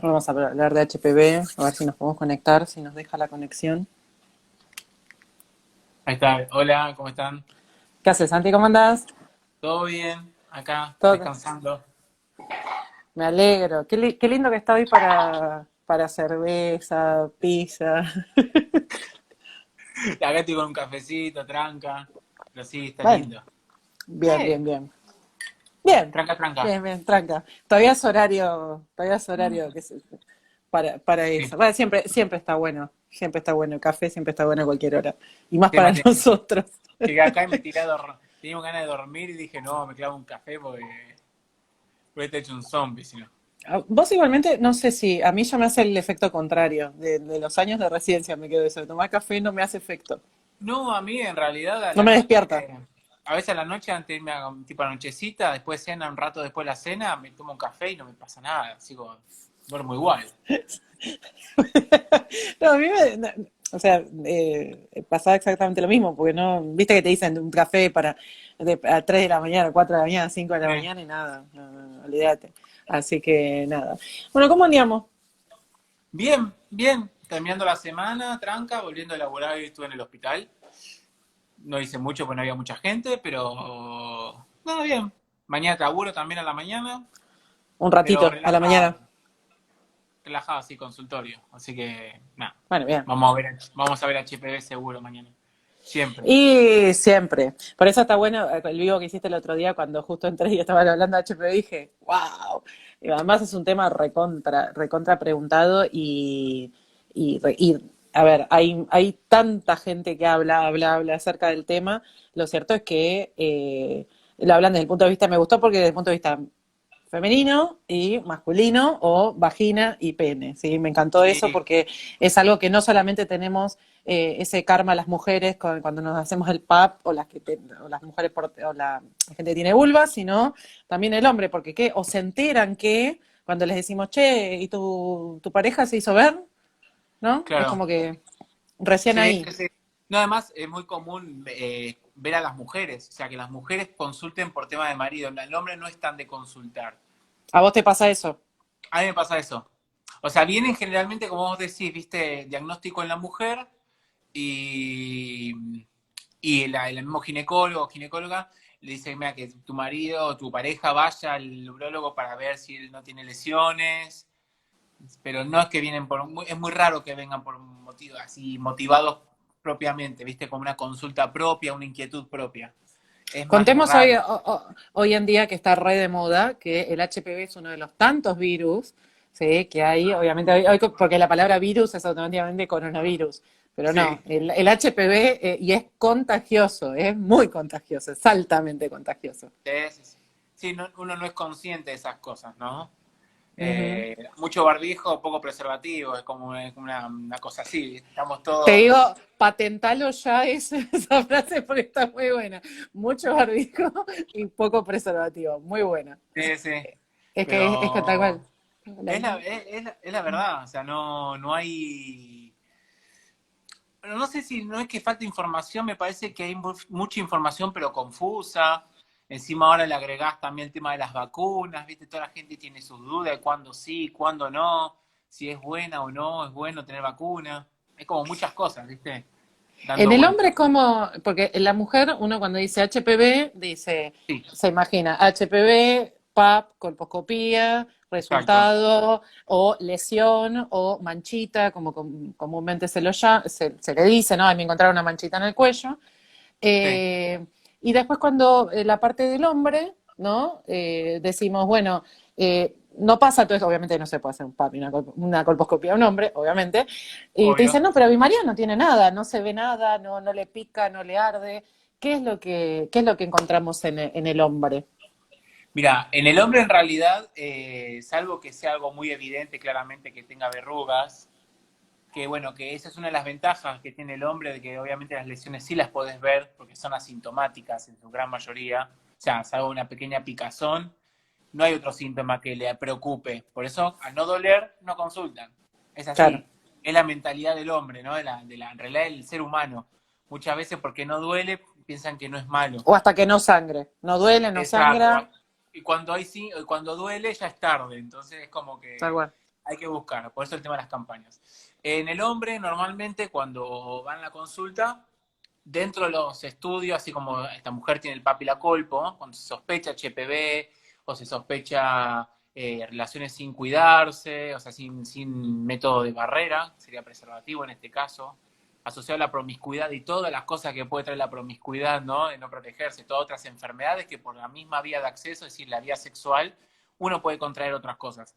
Vamos a hablar de HPV, a ver si nos podemos conectar, si nos deja la conexión. Ahí está. Hola, ¿cómo están? ¿Qué haces, Santi? ¿Cómo andás? ¿Todo bien? Acá, Todo. descansando. Me alegro. Qué lindo que está hoy para cerveza, pizza. Acá estoy con un cafecito, tranca. Pero sí, está Bueno, lindo. bien, bien, bien. Bien, Tranca, tranca. bien, bien, tranca. Todavía es horario para Sí, eso. Bueno, siempre está bueno el café, siempre está bueno a cualquier hora. Y más sí, para mate. nosotros. Llegué acá y me tiré a dormir. Tenía ganas de dormir y dije, no, me clavo un café porque voy a estar hecho un zombie, si no. Vos igualmente, no sé si, a mí ya me hace el efecto contrario. De los años de residencia me quedo eso. De tomar café no me hace efecto. No, a mí en realidad a No la me noche, despierta. a veces a la noche antes de irme a tipo anochecita, después cena un rato después de la cena, me tomo un café y no me pasa nada. Sigo, duermo igual. No, a mí o sea, pasaba exactamente lo mismo, porque no, viste que te dicen un café a 3 de la mañana, 4 de la mañana, 5 de la Eh, mañana y nada, no, olvídate. Así que nada. Bueno, ¿cómo andamos? Bien, bien. Terminando la semana, tranca, volviendo a laburar, y estuve en el hospital. No hice mucho porque no había mucha gente, pero nada, bien. Mañana laburo también a la mañana, Un pero ratito, a la mañana. relajado, relajado así, consultorio. Así que nada, Bueno, bien. vamos a ver HPV seguro mañana. Siempre. Y siempre. Por eso está bueno el vivo que hiciste el otro día cuando justo entré y estaban hablando de HPV, dije, wow. Y además es un tema recontra preguntado y, a ver, hay tanta gente que habla acerca del tema. Lo cierto es que lo hablan desde el punto de vista, me gustó porque desde el punto de vista femenino y masculino o vagina y pene, ¿sí? Me encantó eso Sí, porque es algo que no solamente tenemos ese karma las mujeres cuando nos hacemos el PAP o las mujeres o la gente que tiene vulva, sino también el hombre, porque ¿qué? O se enteran que cuando les decimos, che, ¿y tu pareja se hizo ver? ¿No? Es claro. como que recién Sí, ahí. sí. No, además es muy común ver a las mujeres, o sea, que las mujeres consulten por tema de marido. El hombre no es tan de consultar. ¿A vos te pasa eso? A mí me pasa eso. O sea, vienen generalmente, como vos decís, viste, diagnóstico en la mujer y, y el mismo ginecólogo o ginecóloga le dice, mira, que tu marido o tu pareja vaya al urólogo para ver si él no tiene lesiones, pero no es que vienen es muy raro que vengan por motivos así, motivados propiamente, viste, como una consulta propia, una inquietud propia. Es más Contemos raro. hoy en día que está re de moda, que el HPV es uno de los tantos virus, ¿sí? Que hay, obviamente, porque la palabra virus es automáticamente coronavirus, pero no, Sí, el HPV y es contagioso, es muy contagioso, es altamente contagioso. sí, sí, sí. Sí, uno no es consciente de esas cosas, ¿no? Ujú. Mucho barbijo, poco preservativo, es como una cosa así. Estamos Te digo, todos. patentalo ya esa frase porque está muy buena. Mucho barbijo y poco preservativo, muy buena. Sí, sí. Es que tal cual. Pero es la verdad, o sea, no hay. Bueno, no sé si no es que falte información, me parece que hay mucha información, pero confusa. Encima ahora le agregás también el tema de las vacunas, ¿viste? Toda la gente tiene sus dudas de cuándo sí, cuándo no, si es buena o no, es bueno tener vacuna. Es como muchas cosas, ¿viste? En Dando el hombre, vueltas. como, porque en la mujer, uno cuando dice HPV, Sí, se imagina HPV, PAP, colposcopía, exacto. resultado, o lesión, o manchita, como comúnmente se le dice, ¿no? A mí me encontraron una manchita en el cuello. Sí. Eh, y después cuando la parte del hombre, ¿no? Decimos, bueno, no pasa todo eso, obviamente no se puede hacer un PAP y una colposcopía a un hombre, obviamente, y te dicen, Obvio. no, pero mi María no tiene nada, no se ve nada, no le pica, no le arde. Qué es lo que encontramos en el hombre? Mira, en el hombre en realidad, salvo que sea algo muy evidente, claramente que tenga verrugas, que bueno, que esa es una de las ventajas que tiene el hombre, de que obviamente las lesiones sí las podés ver, porque son asintomáticas en su gran mayoría, o sea, salvo una pequeña picazón, no hay otro síntoma que le preocupe. Por eso, al no doler, no consultan. Es Claro. así. Es la mentalidad del hombre, ¿no? En realidad del ser humano. Muchas veces porque no duele, piensan que no es malo. O hasta que no sangre. No duele, no Exacto. sangra, Y cuando duele ya es tarde. Entonces es como tal que cual. hay que buscar, por eso el tema de las campañas. En el hombre, normalmente, cuando van a la consulta, dentro de los estudios, así como esta mujer tiene el papilacolpo, cuando se sospecha HPV o se sospecha relaciones sin cuidarse, o sea, sin método de barrera, sería preservativo en este caso, asociado a la promiscuidad y todas las cosas que puede traer la promiscuidad, ¿no? De no protegerse, todas otras enfermedades que por la misma vía de acceso, es decir, la vía sexual, uno puede contraer otras cosas.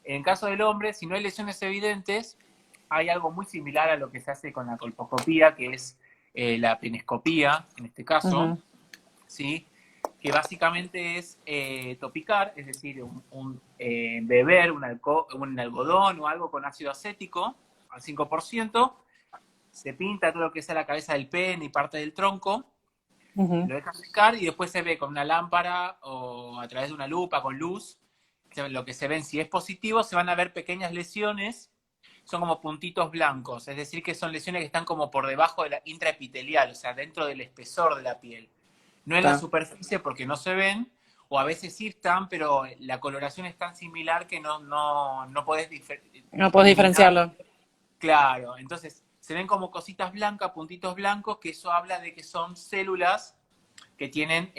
En el caso del hombre, si no hay lesiones evidentes, hay algo muy similar a lo que se hace con la colposcopía, que es la penescopía, en este caso, Ujú, ¿sí? Que básicamente es topicar, es decir, beber un algodón o algo con ácido acético al 5%, se pinta todo lo que sea la cabeza del pene y parte del tronco, ujú. lo deja secar y después se ve con una lámpara o a través de una lupa con luz, lo que se ven, si es positivo, se van a ver pequeñas lesiones, son como puntitos blancos, es decir, que son lesiones que están como por debajo de la intraepitelial, o sea, dentro del espesor de la piel. No en la Está. superficie porque no se ven, o a veces sí están, pero la coloración es tan similar que no podés No puedo discriminar. diferenciarlo. Claro, entonces se ven como cositas blancas, puntitos blancos, que eso habla de que son células que tienen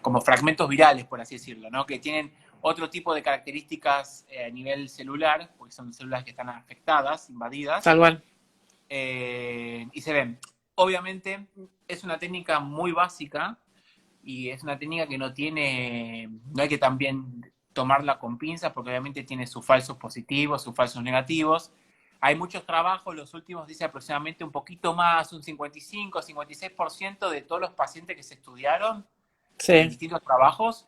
como fragmentos virales, por así decirlo, ¿no? Que tienen otro tipo de características a nivel celular, porque son células que están afectadas, invadidas, Tal cual. y se ven. Obviamente es una técnica muy básica y es una técnica que no hay que también tomarla con pinzas porque obviamente tiene sus falsos positivos, sus falsos negativos. Hay muchos trabajos, los últimos dice aproximadamente un poquito más, un 55-56% de todos los pacientes que se estudiaron en Sí, distintos trabajos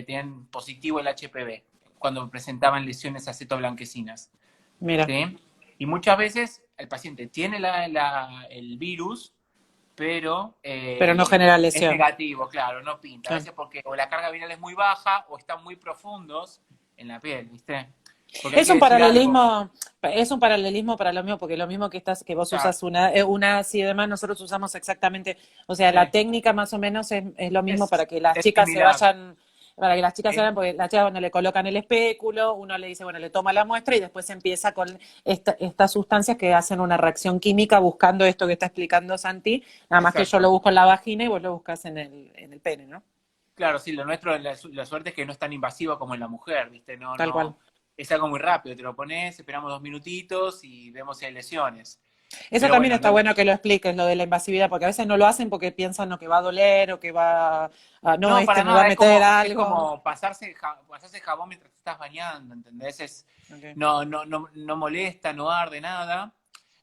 tenían positivo el HPV cuando presentaban lesiones acetoblanquecinas. mira. ¿Sí? Y muchas veces el paciente tiene el virus, pero Pero no genera es lesión. negativo, claro, no pinta. A Claro. veces porque o la carga viral es muy baja o están muy profundos en la piel, ¿viste? Porque hay Es que un decir algo. paralelismo, es un paralelismo para lo mismo, porque lo mismo que estás, que vos Claro, usas una así y demás, nosotros usamos exactamente, o sea, sí, la técnica más o menos es lo mismo para que las es chicas se similar. vayan, para que las chicas se Es- vayan, porque las chicas cuando le colocan el espéculo, uno le dice, bueno, le toma la muestra y después empieza con estas sustancias que hacen una reacción química buscando esto que está explicando Santi, nada más que yo lo exacto. busco en la vagina y vos lo buscas en el pene, ¿no? Claro, sí, lo nuestro, la suerte es que no es tan invasiva como en la mujer, ¿viste? Tal cual. Es algo muy rápido, te lo pones, esperamos 2 minutitos y vemos si hay lesiones. Eso Pero también bueno, está no, bueno que lo expliques, lo de la invasividad, porque a veces no lo hacen porque piensan no, que va a doler o que no, no, este para me va a nada, meter es algo. como pasarse jabón mientras te estás bañando, ¿entendés? Okay. No molesta, no arde nada.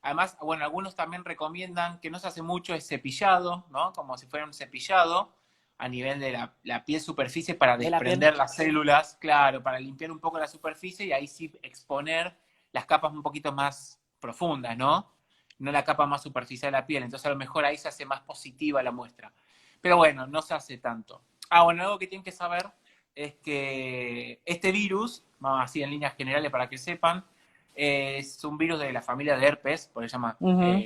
Además, bueno, algunos también recomiendan que no se hace mucho es cepillado, ¿no? Como si fuera un cepillado a nivel de la piel superficie para De la piel. desprender las células, claro, para limpiar un poco la superficie y ahí sí exponer las capas un poquito más profundas, ¿no? No la capa más superficial de la piel. Entonces a lo mejor ahí se hace más positiva la muestra. Pero bueno, no se hace tanto. Ah, bueno, algo que tienen que saber es que este virus, vamos así en líneas generales para que sepan, es un virus de la familia de herpes, por, llama, Ujú,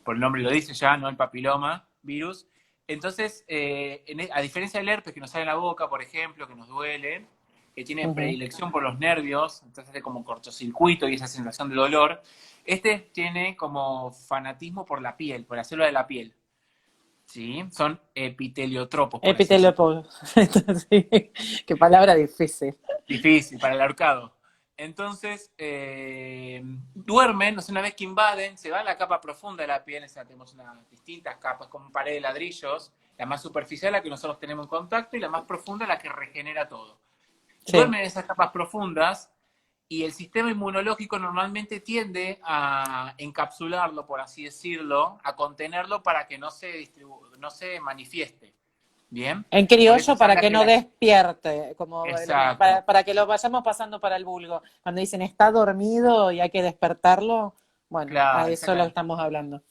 por el nombre lo dice ya, ¿no? El papiloma virus. Entonces, a diferencia del herpes que nos sale en la boca, por ejemplo, que nos duele, que tiene ujú. predilección por los nervios, entonces hace como cortocircuito y esa sensación de dolor, este tiene como fanatismo por la piel, por la célula de la piel. ¿Sí? Son epiteliotropos, por así Epitelio decirlo. pobre. Sí, qué palabra difícil. Difícil para el ahorcado. Entonces, duermen, no sé, una vez que invaden, se va a la capa profunda de la piel, o sea, tenemos unas distintas capas, como un pared de ladrillos, la más superficial, la que nosotros tenemos en contacto, y la más profunda, la que regenera todo. Sí. Duermen en esas capas profundas y el sistema inmunológico normalmente tiende a encapsularlo, por así decirlo, a contenerlo para que no se manifieste. Bien, En por eso criollo se para habla que que no la... despierte, Exacto, para que lo vayamos pasando para el vulgo. Cuando dicen está dormido y hay que despertarlo, bueno, a claro, eso lo exactamente. estamos hablando.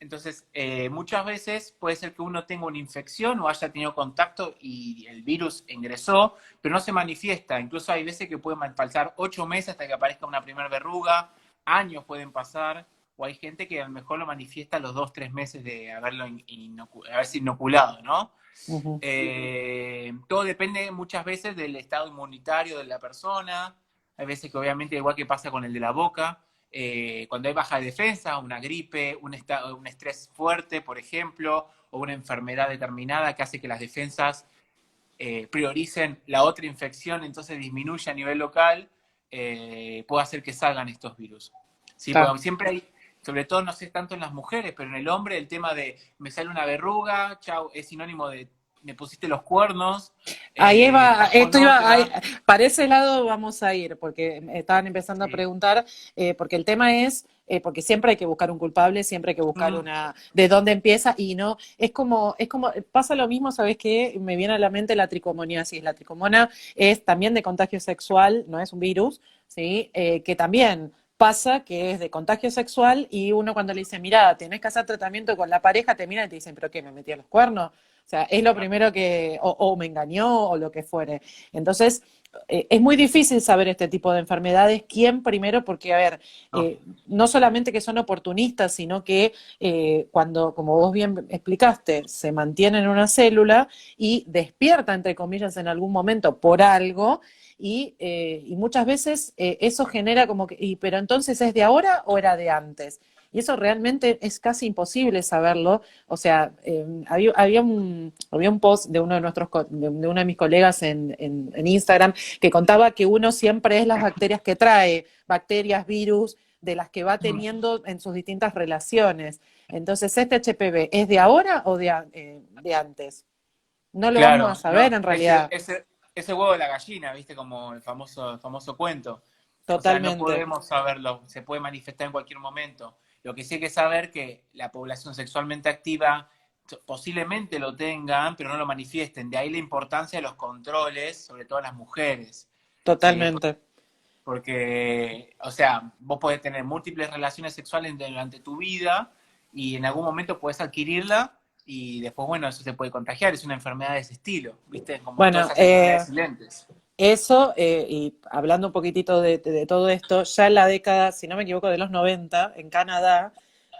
Entonces, muchas veces puede ser que uno tenga una infección o haya tenido contacto y el virus ingresó, pero no se manifiesta. Incluso hay veces que pueden pasar 8 meses hasta que aparezca una primera verruga, años pueden pasar, o hay gente que a lo mejor lo manifiesta a los 2, 3 meses de haberlo haberse inoculado, ¿no? Ujú. Todo depende muchas veces del estado inmunitario de la persona. Hay veces que obviamente, igual que pasa con el de la boca, cuando hay baja de defensa, una gripe, un estrés fuerte, por ejemplo, o una enfermedad determinada que hace que las defensas prioricen la otra infección, entonces disminuye a nivel local, puede hacer que salgan estos virus. Sí, Está. porque siempre hay, sobre todo no sé tanto en las mujeres, pero en el hombre el tema de me sale una verruga, chau, es sinónimo de me pusiste los cuernos, Ahí va, estás con ahí- otra. para ese lado vamos a ir, porque me estaban empezando a Sí. preguntar, porque el tema es, porque siempre hay que buscar un culpable, siempre hay que buscar Mm, una, de dónde empieza, y no, pasa lo mismo, ¿sabes qué? Me viene a la mente la tricomoniasis. La tricomona es también de contagio sexual, no es un virus, ¿sí? Que también pasa que es de contagio sexual y uno cuando le dice, mira, tenés que hacer tratamiento con la pareja, te miran y te dicen, ¿pero qué? ¿Me metí a los cuernos? O sea, es lo primero que, o me engañó o lo que fuere. Entonces, es muy difícil saber este tipo de enfermedades, quién primero, porque, a ver, no, no solamente que son oportunistas, sino que cuando, como vos bien explicaste, se mantiene en una célula y despierta, entre comillas, en algún momento por algo, y muchas veces eso genera como que, pero entonces ¿es de ahora o era de antes? Y eso realmente es casi imposible saberlo. O sea, había un post de uno de de uno de mis colegas en Instagram que contaba que uno siempre es las bacterias que trae, bacterias, virus, de las que va mm, teniendo en sus distintas relaciones. Entonces, ¿este HPV es de ahora o de antes? No lo vamos a claro, saber no, en realidad, ese huevo de la gallina, ¿viste? Como el famoso cuento. O sea, no totalmente, podemos saberlo, se puede manifestar en cualquier momento. Lo que sí hay que saber que la población sexualmente activa posiblemente lo tengan, pero no lo manifiesten. De ahí la importancia de los controles, sobre todo en las mujeres. ¿Sí? totalmente. Porque, o sea, vos podés tener múltiples relaciones sexuales durante tu vida y en algún momento podés adquirirla y después, bueno, eso se puede contagiar. Es una enfermedad de ese estilo, ¿viste? Como todas Bueno, esas enfermedades silentes. eso, y hablando un poquitito de todo esto, ya en la década, si no me equivoco, de los 90, en Canadá,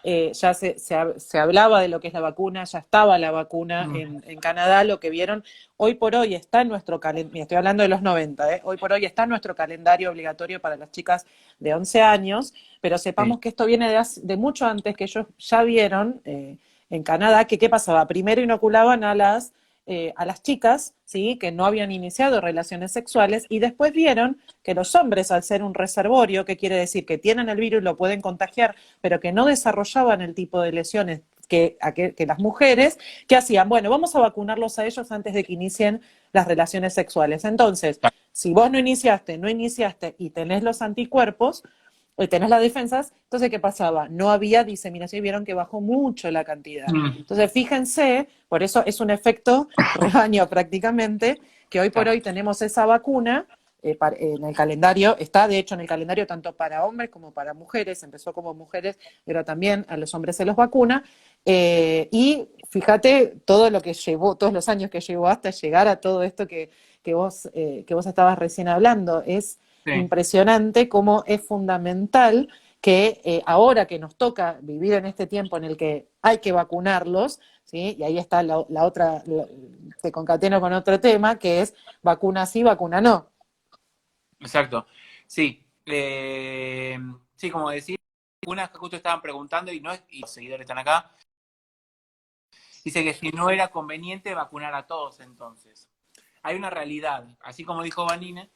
ya se hablaba de lo que es la vacuna, ya estaba la vacuna Mm, en Canadá, lo que vieron, hoy por hoy está en nuestro calendario, estoy hablando de los 90, hoy por hoy está en nuestro calendario obligatorio para las chicas de 11 años, pero sí. sepamos que esto viene de mucho antes, que ellos ya vieron en Canadá que qué pasaba, primero inoculaban a las chicas, ¿sí? Que no habían iniciado relaciones sexuales y después vieron que los hombres, al ser un reservorio, que quiere decir que tienen el virus y lo pueden contagiar, pero que no desarrollaban el tipo de lesiones que las mujeres, ¿qué hacían? Bueno, vamos a vacunarlos a ellos antes de que inicien las relaciones sexuales. Entonces, si vos no iniciaste y tenés los anticuerpos, tenés las defensas, entonces ¿qué pasaba? No había diseminación y vieron que bajó mucho la cantidad. Mm, Entonces, fíjense, por eso es un efecto rebaño prácticamente, que hoy por claro. hoy tenemos esa vacuna en el calendario, está de hecho en el calendario tanto para hombres como para mujeres, empezó como mujeres, pero también a los hombres se los vacuna, y fíjate todo lo que llevó, todos los años que llevó hasta llegar a todo esto que vos estabas recién hablando, es Sí, impresionante cómo es fundamental que ahora que nos toca vivir en este tiempo en el que hay que vacunarlos, ¿sí? Y ahí está la otra, te concateno con otro tema, que es vacuna sí, vacuna no. exacto. Sí. Sí, como decía, una que justo estaban preguntando y no es, y los seguidores están acá, dice que si no era conveniente vacunar a todos entonces. Hay una realidad, así como dijo Vanina,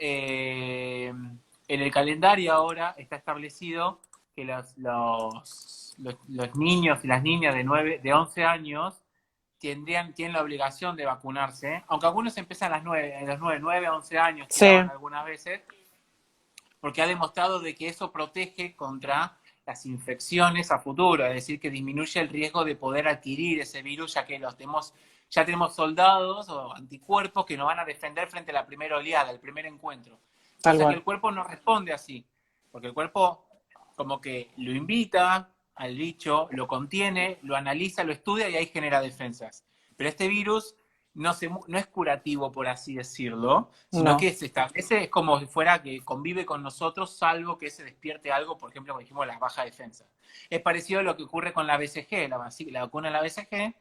en el calendario ahora está establecido que los niños y las niñas de 11 años tienen la obligación de vacunarse, aunque algunos empiezan a los 9 a 11 años, Sí, tiraban algunas veces, porque ha demostrado de que eso protege contra las infecciones a futuro, es decir, que disminuye el riesgo de poder adquirir ese virus, ya que ya tenemos soldados o anticuerpos que nos van a defender frente a la primera oleada, el primer encuentro. tal Cosa que cual. el cuerpo no responde así, porque el cuerpo como que lo invita al bicho, lo contiene, lo analiza, lo estudia y ahí genera defensas. Pero este virus no es curativo, por así decirlo, sino No, que se establece, es como si fuera que convive con nosotros, salvo que se despierte algo, por ejemplo, como dijimos, las bajas defensas. Es parecido a lo que ocurre con la BCG, la vacuna de la BCG,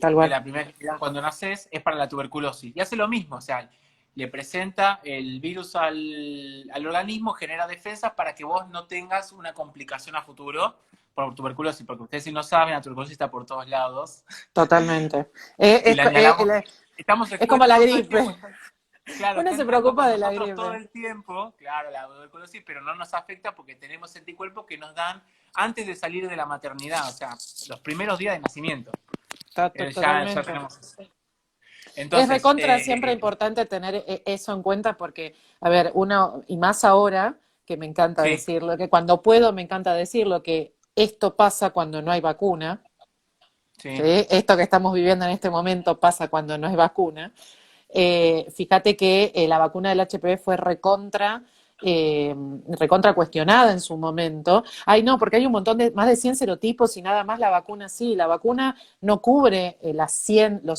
tal que cual. la primera que te dan cuando naces es para la tuberculosis. Y hace lo mismo, o sea, le presenta el virus al organismo, genera defensas para que vos no tengas una complicación a futuro por tuberculosis, porque ustedes si no saben, la tuberculosis está por todos lados Totalmente. y la inhalamos. Estamos Es como la expuestos todo el tiempo. gripe. Claro, Uno está se entrando preocupa por de la nosotros todo gripe. el tiempo, claro, la tuberculosis, pero no nos afecta porque tenemos anticuerpos que nos dan antes de salir de la maternidad, o sea, los primeros días de nacimiento. Ya Totalmente. tenemos eso. Es Entonces, recontra siempre importante tener eso en cuenta porque, a ver, uno, y más ahora, que me encanta sí, decirlo, que cuando puedo me encanta decirlo, que esto pasa cuando no hay vacuna, sí. ¿sí? Esto que estamos viviendo en este momento pasa cuando no hay vacuna. Fíjate que la vacuna del HPV fue recontra cuestionada en su momento. Ay, no, porque hay un montón de, más de 100 serotipos y nada más la vacuna sí. La vacuna no cubre los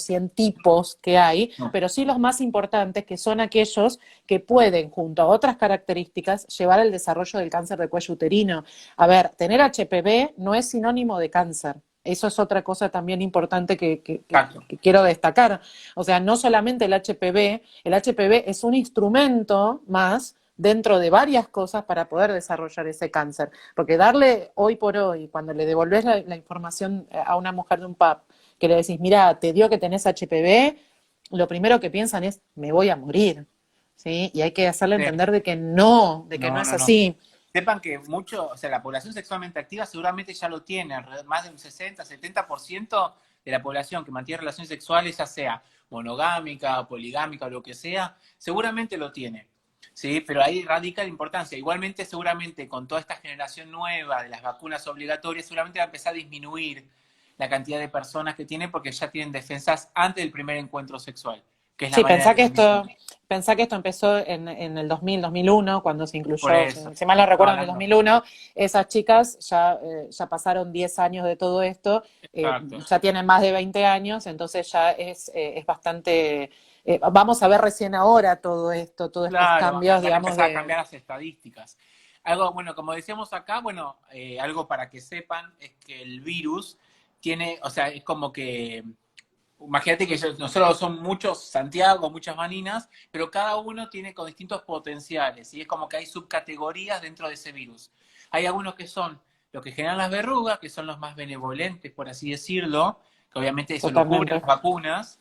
100 tipos que hay, No. pero sí los más importantes, que son aquellos que pueden, junto a otras características, llevar al desarrollo del cáncer de cuello uterino. A ver, tener HPV no es sinónimo de cáncer. Eso es otra cosa también importante Exacto. que quiero destacar. O sea, no solamente el HPV es un instrumento más dentro de varias cosas para poder desarrollar ese cáncer. Porque darle hoy por hoy, cuando le devolvés la información a una mujer de un PAP, que le decís, mira, te dio que tenés HPV, lo primero que piensan es, me voy a morir. ¿Sí? Y hay que hacerle Sí. entender de que no No, es no, no. así. Sepan que mucho, o sea, la población sexualmente activa seguramente ya lo tiene, más de un 60-70% de la población que mantiene relaciones sexuales, ya sea monogámica, poligámica o lo que sea, seguramente lo tiene. ¿Sí? Pero ahí radica la importancia. Igualmente, seguramente con toda esta generación nueva de las vacunas obligatorias, seguramente va a empezar a disminuir la cantidad de personas que tienen porque ya tienen defensas antes del primer encuentro sexual, que es la Sí, manera de transmisión. pensá que esto empezó en el 2000, 2001, cuando se Por incluyó, eso, si mal no estaba recuerdo, en el hablando. 2001, esas chicas ya pasaron 10 años de todo esto, Exacto. ya tienen más de 20 años, entonces ya es bastante, vamos a ver recién ahora todo esto, todos estos Claro, cambios, van a digamos, empezar a cambiar las estadísticas. Algo, bueno, como decíamos acá, bueno, algo para que sepan es que el virus tiene, o sea, es como que, imagínate que nosotros son muchos Santiago, muchas Maninas, pero cada uno tiene con distintos potenciales, y es como que hay subcategorías dentro de ese virus. Hay algunos que son los que generan las verrugas, que son los más benevolentes, por así decirlo, que obviamente eso lo cubren totalmente. las vacunas,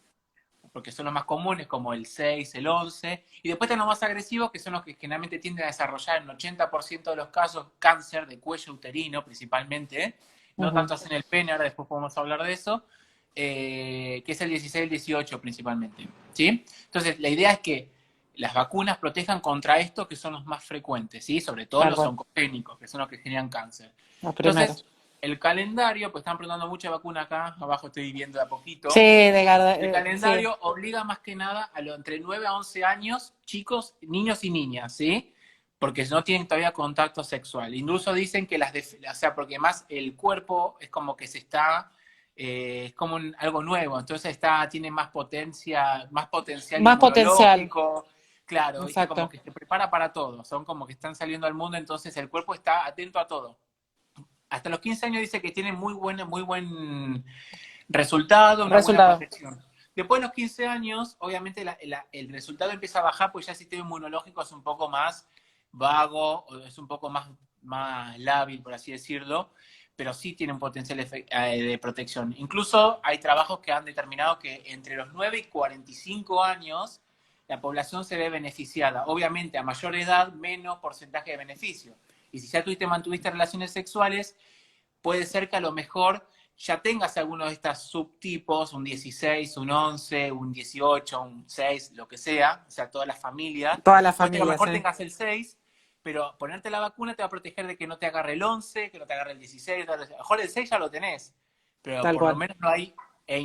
porque son los más comunes, como el 6, el 11, y después están los más agresivos, que son los que generalmente tienden a desarrollar en 80% de los casos cáncer de cuello uterino, principalmente, no Ujú. tanto en el pene, ahora después podemos hablar de eso, que es el 16 y el 18 principalmente. ¿Sí? Entonces, la idea es que las vacunas protejan contra esto, que son los más frecuentes, ¿sí? Sobre todo Tal los cual, oncogénicos, que son los que generan cáncer. los Entonces, primeros. el calendario, pues están preguntando mucha vacuna acá, abajo estoy viendo de a Sí, poquito, el sí, calendario obliga más que nada a los entre 9 a 11 años, chicos, niños y niñas, ¿sí? Porque no tienen todavía contacto sexual. Incluso dicen que o sea, porque más el cuerpo es como que se está, es como algo nuevo, entonces tiene más potencial más potencial, inmunológico, claro, viste, como exacto. que se prepara para todo, son como que están saliendo al mundo, entonces el cuerpo está atento a todo. Hasta los 15 años dice que tiene muy buen resultado, una buena Resultado. protección. Después de los 15 años, obviamente el resultado empieza a bajar, pues ya el sistema inmunológico es un poco más vago, es un poco más lábil, por así decirlo, pero sí tiene un potencial de protección. Incluso hay trabajos que han determinado que entre los 9 y 45 años la población se ve beneficiada. Obviamente, a mayor edad, menos porcentaje de beneficio. Y si ya mantuviste relaciones sexuales, puede ser que a lo mejor ya tengas alguno de estos subtipos, un 16, un 11, un 18, un 6, lo que sea, o sea, toda la familia. Todas las Puede que a lo familias, mejor ¿eh? tengas el 6, pero ponerte la vacuna te va a proteger de que no te agarre el 11, que no te agarre el 16, a lo mejor el 6 ya lo tenés, pero Tal por lo cual. menos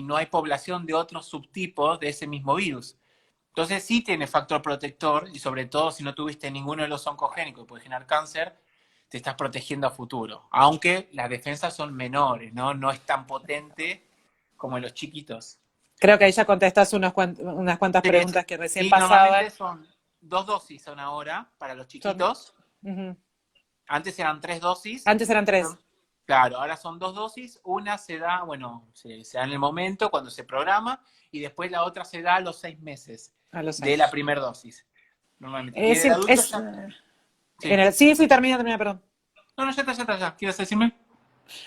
no hay población de otros subtipos de ese mismo virus. Entonces sí tiene factor protector y sobre todo si no tuviste ninguno de los oncogénicos que puede generar cáncer, te estás protegiendo a futuro. Aunque las defensas son menores, ¿no? No es tan potente como en los chiquitos. Creo que ahí ya contestaste unas cuantas Sí, preguntas que recién sí, pasaban. normalmente son 2 dosis son ahora para los Son, chiquitos. ujú. Antes eran 3 dosis. Antes eran 3 Claro, ahora son 2 dosis. Una se da, bueno, se da en el momento cuando se programa y después la otra se da a los 6 meses a los de la 6. primera dosis, normalmente. Y en Es, el adulto es, ya... Sí. sí, sí, termina, perdón. No, no, ya está, ya está, ya. ¿Quieres decirme?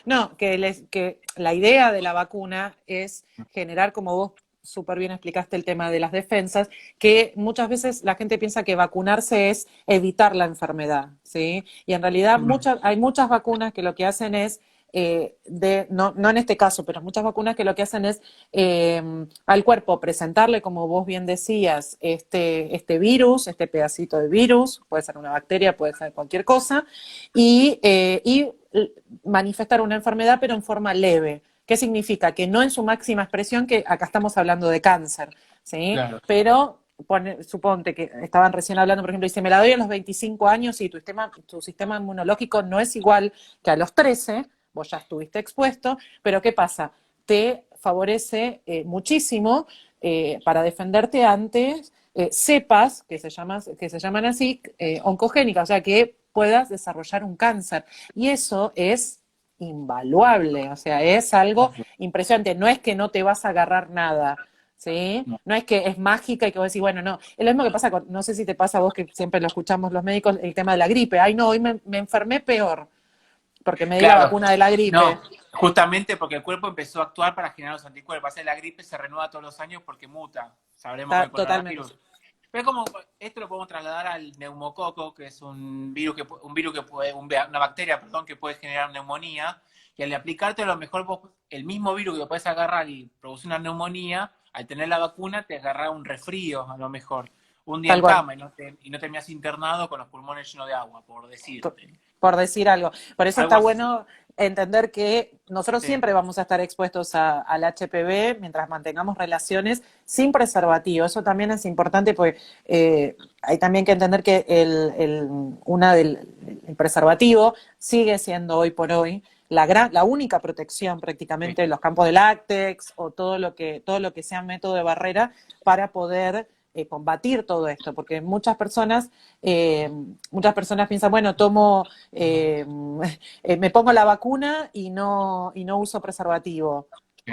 No, que la idea de la vacuna es generar, como vos súper bien explicaste el tema de las defensas, que muchas veces la gente piensa que vacunarse es evitar la enfermedad, ¿sí? Y en realidad Mm. hay muchas vacunas que lo que hacen es, no en este caso, pero muchas vacunas que lo que hacen es al cuerpo presentarle, como vos bien decías, este virus, este pedacito de virus, puede ser una bacteria, puede ser cualquier cosa, y manifestar una enfermedad, pero en forma leve. ¿Qué significa? Que no en su máxima expresión, que acá estamos hablando de cáncer, ¿sí? Claro. Pero suponte que estaban recién hablando, por ejemplo, dice, me la doy a los 25 años y tu sistema inmunológico no es igual que a los 13, vos ya estuviste expuesto, pero ¿qué pasa? Te favorece muchísimo para defenderte antes cepas que se llaman así, oncogénicas, o sea, que puedas desarrollar un cáncer. Y eso es invaluable, o sea, es algo impresionante. No es que no te vas a agarrar nada, ¿sí? No. No es que es mágica y que vos decís, bueno, no. Es lo mismo que pasa con, no sé si te pasa a vos que siempre lo escuchamos los médicos, el tema de la gripe. Ay, no, hoy me enfermé peor porque me di la Claro. vacuna de la No, gripe. justamente porque el cuerpo empezó a actuar para generar los anticuerpos. Pasa que la gripe se renueva todos los años porque muta. Sabremos con el Totalmente. coronavirus. Pero es como, esto lo podemos trasladar al neumococo, que es una bacteria, perdón, que puede generar neumonía. Y al aplicarte a lo mejor vos, el mismo virus que lo puedes agarrar y producir una neumonía, al tener la vacuna te agarra un resfrío, a lo mejor. Un día Tal en cual. cama y no terminás internado con los pulmones llenos de agua, por decirte. Por decir algo. Por eso Algo está así. bueno entender que nosotros Sí. siempre vamos a estar expuestos al HPV mientras mantengamos relaciones sin preservativo. Eso también es importante porque hay también que entender que el preservativo sigue siendo hoy por hoy la única protección Sí. prácticamente de los campos de láctex o todo lo que sea método de barrera para poder combatir todo esto, porque muchas personas piensan, bueno, me pongo la vacuna y no uso preservativo. Sí.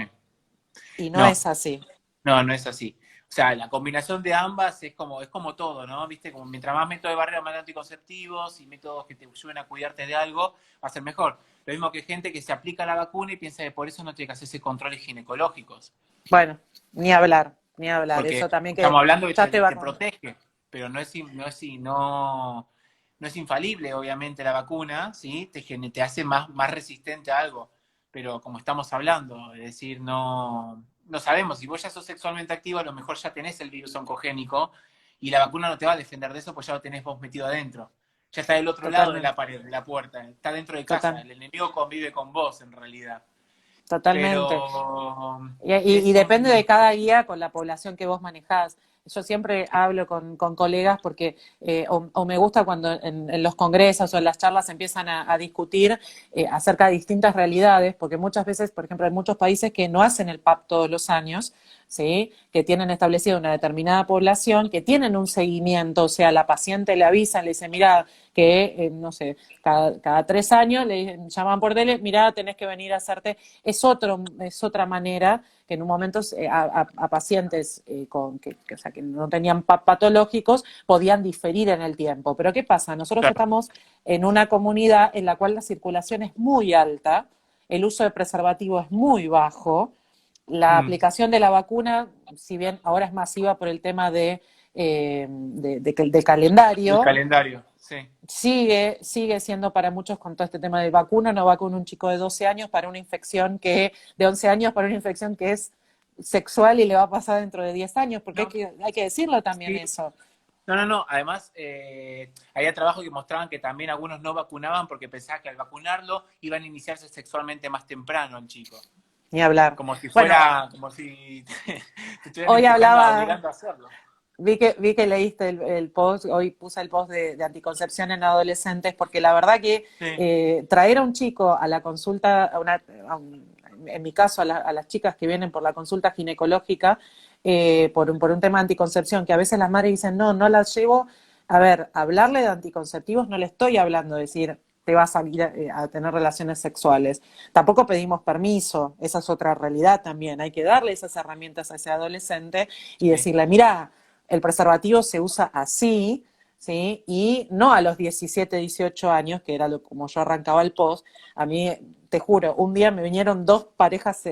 Y no No, es así. no, no es así. O sea, la combinación de ambas es como todo, ¿no? Viste, como mientras más métodos de barrera, más anticonceptivos y métodos que te ayuden a cuidarte de algo, va a ser mejor. Lo mismo que gente que se aplica la vacuna y piensa que por eso no tiene que hacerse controles ginecológicos. Bueno, ni hablar, ni hablar. Porque Eso también que estamos hablando que ya te protege, pero no es infalible, obviamente, la vacuna, ¿sí? Te hace más resistente a algo. Pero como estamos hablando, es decir, no sabemos. Si vos ya sos sexualmente activo, a lo mejor ya tenés el virus oncogénico y la vacuna no te va a defender de eso, pues ya lo tenés vos metido adentro. Ya está del otro lado de la totalmente, pared, de la puerta. Está dentro de casa. total, El enemigo convive con vos, en realidad. totalmente. Pero Y es depende de un... cada guía con la población que vos manejás. Yo siempre hablo con colegas porque o me gusta cuando en los congresos o en las charlas empiezan a discutir acerca de distintas realidades, porque muchas veces, por ejemplo, hay muchos países que no hacen el PAP todos los años, ¿sí? Que tienen establecida una determinada población, que tienen un seguimiento, o sea, la paciente le avisan, le dicen, mira, que, no sé, cada 3 años llaman por tele, mira, tenés que venir a hacerte, es otra manera que en un momento a pacientes o sea, que no tenían patológicos podían diferir en el tiempo. Pero ¿qué pasa? Nosotros Claro. estamos en una comunidad en la cual la circulación es muy alta, el uso de preservativo es muy bajo, la Mm. aplicación de la vacuna, si bien ahora es masiva por el tema del El calendario, calendario, sí. sigue siendo para muchos con todo este tema de vacuna, no vacuna un chico de 12 años para una infección de 11 años para una infección que es sexual y le va a pasar dentro de 10 años, porque No, hay que decirlo también sí. eso. No. Además, había trabajos que mostraban que también algunos no vacunaban porque pensaban que al vacunarlo iban a iniciarse sexualmente más temprano el chico. Ni hablar. Como si Bueno, como si te estuvieran hoy empujando, hablaba, obligando a hacerlo. vi que leíste el post, hoy puse el post de anticoncepción en adolescentes, porque la verdad que Sí, traer a un chico a la consulta, en mi caso, a las chicas que vienen por la consulta ginecológica, por un tema de anticoncepción, que a veces las madres dicen, no, no las llevo. A ver, hablarle de anticonceptivos no le estoy hablando de decir, te vas a ir a tener relaciones sexuales. Tampoco pedimos permiso, esa es otra realidad también. Hay que darle esas herramientas a ese adolescente y Sí. decirle, mira, el preservativo se usa así, ¿sí? Y no a los 17, 18 años, que era como yo arrancaba el post. A mí, te juro, un día me vinieron dos parejas,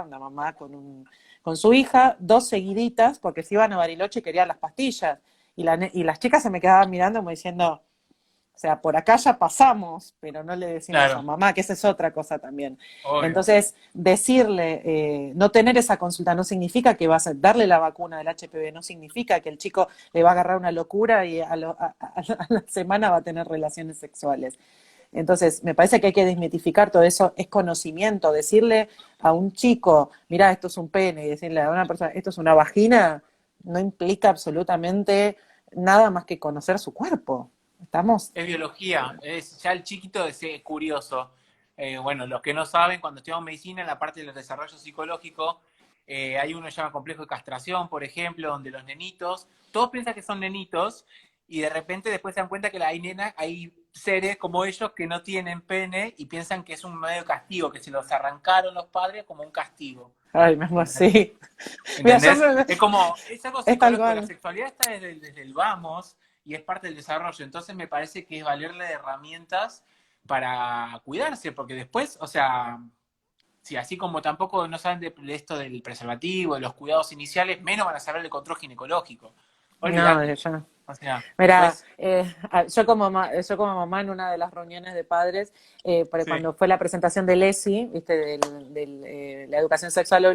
una mamá con su hija, dos seguiditas, porque se iban a Bariloche y querían las pastillas. Y las chicas se me quedaban mirando como diciendo, o sea, por acá ya pasamos, pero no le decimos a Claro, mamá, que esa es otra cosa también. obvio. Entonces, decirle, no tener esa consulta no significa que vas a darle la vacuna del HPV, no significa que el chico le va a agarrar una locura y a la semana va a tener relaciones sexuales. Entonces, me parece que hay que desmitificar todo eso, es conocimiento. Decirle a un chico, mira, esto es un pene, y decirle a una persona, esto es una vagina, no implica absolutamente nada más que conocer su cuerpo. ¿Estamos? Es biología, es ya el chiquito es curioso. Bueno, los que no saben, cuando estudiamos medicina, en la parte del desarrollo psicológico, hay uno que se llama complejo de castración, por ejemplo, donde los nenitos, todos piensan que son nenitos, y de repente después se dan cuenta que hay seres como ellos que no tienen pene y piensan que es un medio de castigo, que se los arrancaron los padres como un castigo. Ay, me amo así. Mira, ¿Entendés? Es como, es algo es tal psicológico, la cual. sexualidad está desde el vamos y es parte del desarrollo. Entonces me parece que es valerle de herramientas para cuidarse, porque después, o sea, si así como tampoco no saben de esto del preservativo, de los cuidados iniciales, menos van a saber del control ginecológico. No, Olvídate. ya. O sea, Mira, después, yo como mamá en una de las reuniones de padres, sí, cuando fue la presentación del ESI, ¿viste? La educación sexual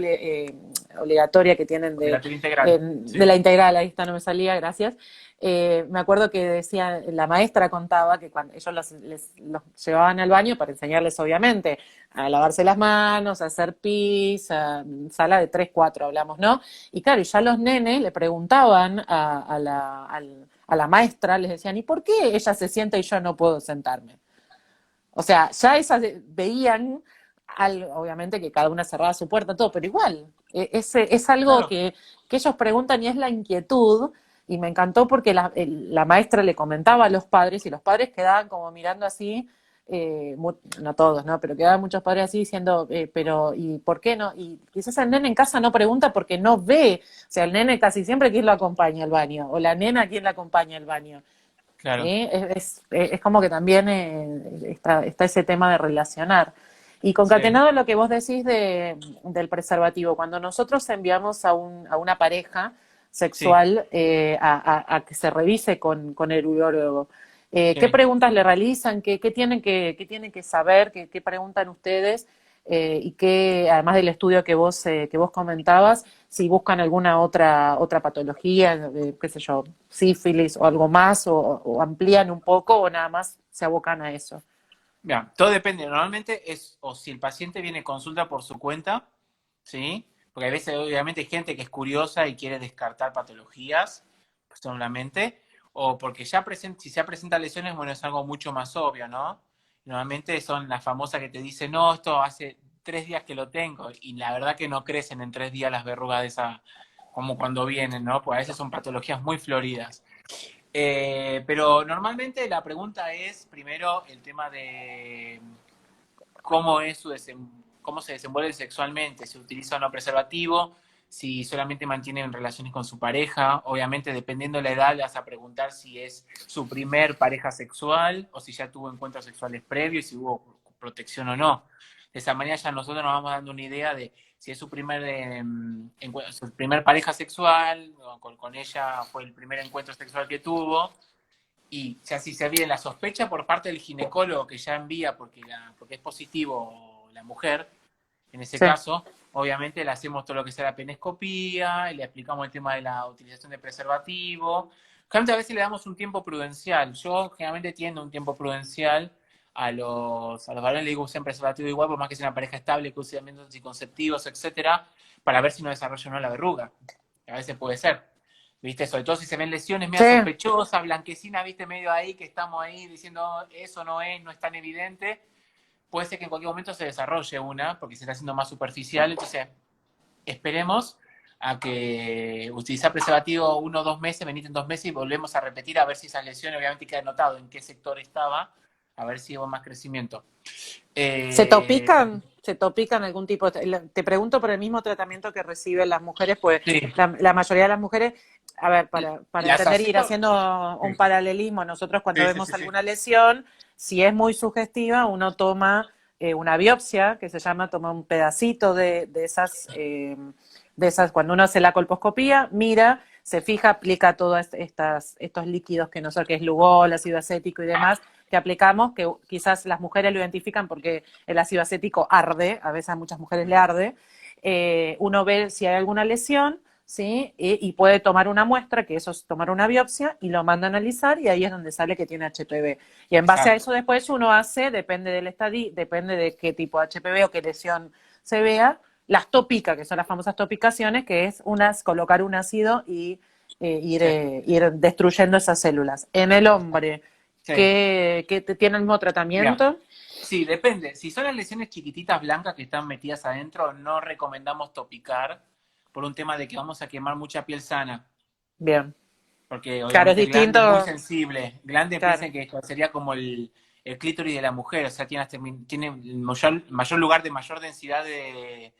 obligatoria que tienen obligatorio integral. de Sí, la integral, ahí está, no me salía, gracias. Me acuerdo que decía, la maestra contaba que cuando ellos los llevaban al baño para enseñarles, obviamente, a lavarse las manos, a hacer pis, sala de 3 4 hablamos, ¿no? Y claro, y ya los nenes le preguntaban a la maestra, les decían, ¿y por qué ella se sienta y yo no puedo sentarme? O sea, ya esas veían, obviamente que cada una cerraba su puerta, todo, pero igual, es algo claro. que ellos preguntan y es la inquietud, y me encantó porque la maestra le comentaba a los padres y los padres quedaban como mirando así, no todos, ¿no? Pero quedaban muchos padres así diciendo, pero ¿y por qué no? Y quizás el nene en casa no pregunta porque no ve, o sea, el nene casi siempre quién lo acompaña al baño, o la nena quién la acompaña al baño. Claro, ¿Sí? Es como que también está ese tema de relacionar. Y sí, concatenado a lo que vos decís del preservativo, cuando nosotros enviamos a una pareja sí, sexual a que se revise con el urólogo, ¿qué sí. preguntas le realizan? ¿Qué tienen que saber? ¿Qué preguntan ustedes? Y que, además del estudio que vos comentabas, si buscan alguna otra patología, qué sé yo, sífilis o algo más, o amplían un poco, o nada más se abocan a eso. Mira, todo depende. Normalmente es o si el paciente viene a consulta por su cuenta, ¿sí? Porque a veces obviamente hay gente que es curiosa y quiere descartar patologías solamente, o porque si ya presenta lesiones, bueno, es algo mucho más obvio, ¿no? Normalmente son las famosas que te dicen, no, esto hace 3 días que lo tengo, y la verdad que no crecen en 3 días las verrugas de esa, como cuando vienen, ¿no? Pues a veces son patologías muy floridas. Pero normalmente la pregunta es primero el tema de cómo es cómo se desenvuelve sexualmente, si utiliza o no preservativo, si solamente mantienen relaciones con su pareja. Obviamente, dependiendo de la edad, le vas a preguntar si es su primer pareja sexual o si ya tuvo encuentros sexuales previos y si hubo protección o no. De esa manera ya nosotros nos vamos dando una idea de si es su primer pareja sexual, con ella fue el primer encuentro sexual que tuvo, y ya si se viene la sospecha por parte del ginecólogo que ya envía porque es positivo la mujer, en ese Sí. caso, obviamente le hacemos todo lo que sea la penescopía, y le explicamos el tema de la utilización de preservativo. Generalmente a veces le damos un tiempo prudencial. Yo generalmente tiendo un tiempo prudencial a los varones, le digo usen preservativo igual, por más que sea una pareja estable, que use métodos anticonceptivos, etcétera, para ver si no desarrolla o no la verruga. A veces puede ser. ¿Viste? Sobre todo si se ven lesiones Sí, medio sospechosas, blanquecinas, ¿viste? Medio ahí, que estamos ahí diciendo eso no es tan evidente. puede ser que en cualquier momento se desarrolle una, porque se está haciendo más superficial, entonces esperemos a que utilizar preservativo 1 o 2 meses, venite en 2 meses y volvemos a repetir a ver si esas lesiones, obviamente queda notado en qué sector estaba, a ver si hubo más crecimiento. ¿Se Eh, topican? ¿Se topican algún tipo te pregunto por el mismo tratamiento que reciben las mujeres, pues sí, la mayoría de las mujeres, a ver, para las entender y ir aceto, haciendo un sí, paralelismo, nosotros cuando sí, sí, vemos sí, sí. alguna lesión, si es muy sugestiva, uno toma una biopsia, que se llama, toma un pedacito de esas, cuando uno hace la colposcopía, mira, se fija, aplica todos estos líquidos que nosotros, que es Lugol, ácido acético y demás, que aplicamos, que quizás las mujeres lo identifican porque el ácido acético arde, a veces a muchas mujeres le arde, uno ve si hay alguna lesión, ¿sí? Y puede tomar una muestra, que eso es tomar una biopsia, y lo manda a analizar, y ahí es donde sale que tiene HPV. Y en base a Exacto. eso después uno hace, depende del estadio, depende de qué tipo de HPV o qué lesión se vea, las tópicas, que son las famosas topicaciones, que es colocar un ácido y Sí, ir destruyendo esas células. En el hombre, sí. que tiene el mismo Mira, tratamiento, sí, depende. Si son las lesiones chiquititas blancas que están metidas adentro, no recomendamos topicar por un tema de que vamos a quemar mucha piel sana. bien. Porque Claro, es obviamente el glande es muy distinto, sensible. Glande claro, piensen que sería como el clítoris de la mujer, o sea, tiene el mayor lugar de mayor densidad de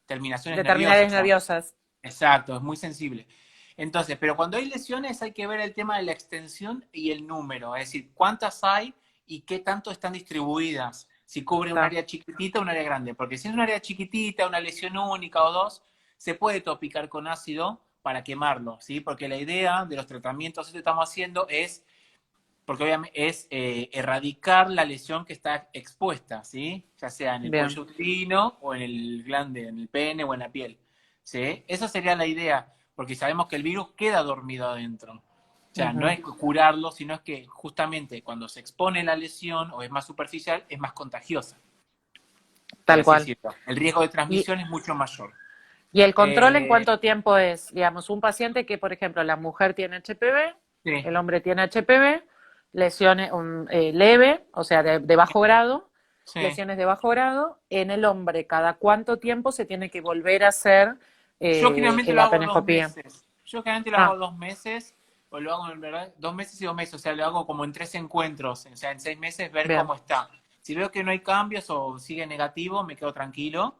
terminaciones de nerviosas. terminales O sea, nerviosas. exacto, es muy sensible. Entonces, pero cuando hay lesiones hay que ver el tema de la extensión y el número, es decir, cuántas hay y qué tanto están distribuidas. Si cubre un Está, área chiquitita o un área grande. Porque si es un área chiquitita, una lesión única o dos, se puede topicar con ácido para quemarlo, ¿sí? Porque la idea de los tratamientos que estamos haciendo es, porque obviamente es erradicar la lesión que está expuesta, ¿sí? Ya sea en el bien. cuello uterino o en el glande, en el pene o en la piel, ¿sí? Esa sería la idea, porque sabemos que el virus queda dormido adentro. O sea, no Ujú, es curarlo, sino es que justamente cuando se expone la lesión o es más superficial, es más contagiosa, por tal así cual. decirlo. El riesgo de Y, transmisión es mucho mayor. y el control en Eh, cuánto tiempo es, digamos, un paciente que, por ejemplo, la mujer tiene HPV, sí, el hombre tiene HPV, lesiones leve, o sea, de bajo grado, sí. lesiones de bajo grado, en el hombre, ¿cada cuánto tiempo se tiene que volver a hacer Yo generalmente lo la hago dos penescopía? meses. Yo generalmente lo hago Ah, 2 meses, o lo hago en verdad 2 meses y 2 meses. O sea, lo hago como en 3 encuentros. O sea, en 6 meses ver bien. cómo está. Si veo que no hay cambios o sigue negativo, me quedo tranquilo.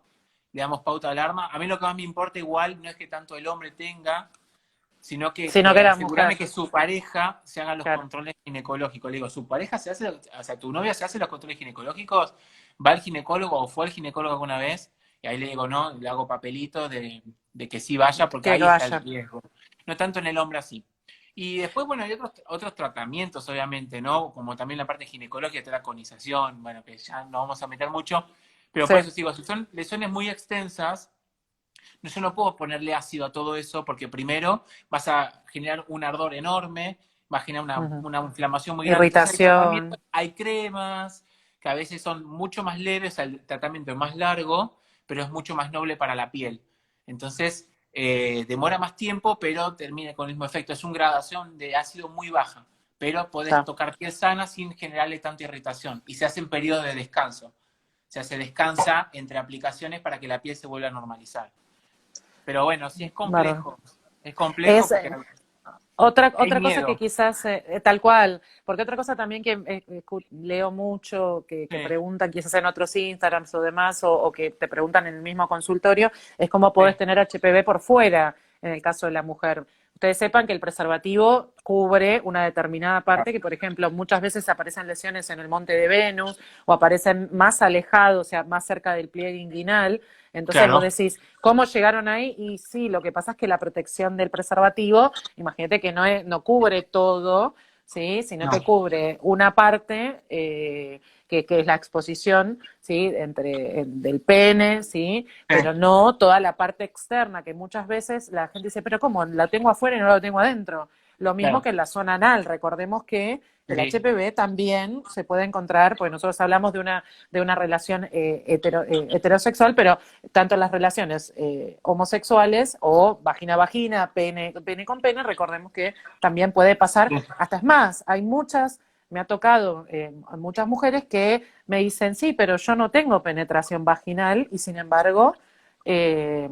Le damos pauta de alarma. A mí lo que más me importa igual no es que tanto el hombre tenga, sino Sino que que la asegurarme mujer, que su pareja se haga los claro. controles ginecológicos. Le digo, ¿su pareja se hace, o sea, tu novia se hace los controles ginecológicos? ¿Va al ginecólogo o fue al ginecólogo alguna vez? Y ahí le digo, no, le hago papelito de que sí vaya porque Que ahí está el vaya. riesgo. No tanto en el hombre así. Y después, bueno, hay otros tratamientos, obviamente, ¿no? Como también la parte ginecológica, la conización, bueno, que ya no vamos a meter mucho, pero Sí, por eso digo, si son lesiones muy extensas, yo no puedo ponerle ácido a todo eso porque primero vas a generar un ardor enorme, va a generar ujú. una inflamación muy grande. Entonces hay tratamientos, Irritación, hay cremas que a veces son mucho más leves, el tratamiento es más largo, pero es mucho más noble para la piel. Entonces demora más tiempo, pero termina con el mismo efecto. Es una gradación de ácido muy baja, pero podés está. tocar piel sana sin generarle tanta irritación. Y se hace en periodos de descanso. O sea, se descansa entre aplicaciones para que la piel se vuelva a normalizar. Pero bueno, sí Bárbaro. es complejo Es, porque hay otra cosa que miedo. quizás, tal cual, porque otra cosa también que leo mucho, que Sí, preguntan quizás en otros Instagrams o demás, o que te preguntan en el mismo consultorio, es cómo sí, podés tener HPV por fuera, en el caso de la mujer. Ustedes sepan que el preservativo cubre una determinada parte, que por ejemplo muchas veces aparecen lesiones en el monte de Venus o aparecen más alejados, o sea, más cerca del pliegue inguinal. Entonces vos claro. decís, ¿cómo llegaron ahí? Y sí, lo que pasa es que la protección del preservativo, imagínate que no cubre todo, ¿sí? Sino No, que cubre una parte que es la exposición, ¿sí? Del pene, ¿sí? sí, Pero no toda la parte externa, que muchas veces la gente dice, pero ¿cómo? La tengo afuera y no la tengo adentro. Lo mismo claro. que en la zona anal. Recordemos que el Sí, HPV también se puede encontrar, porque nosotros hablamos de una relación heterosexual, pero tanto las relaciones homosexuales o vagina-vagina, pene con pene, recordemos que también puede pasar, sí, hasta es más, hay muchas me ha tocado muchas mujeres que me dicen, sí, pero yo no tengo penetración vaginal y sin embargo, eh,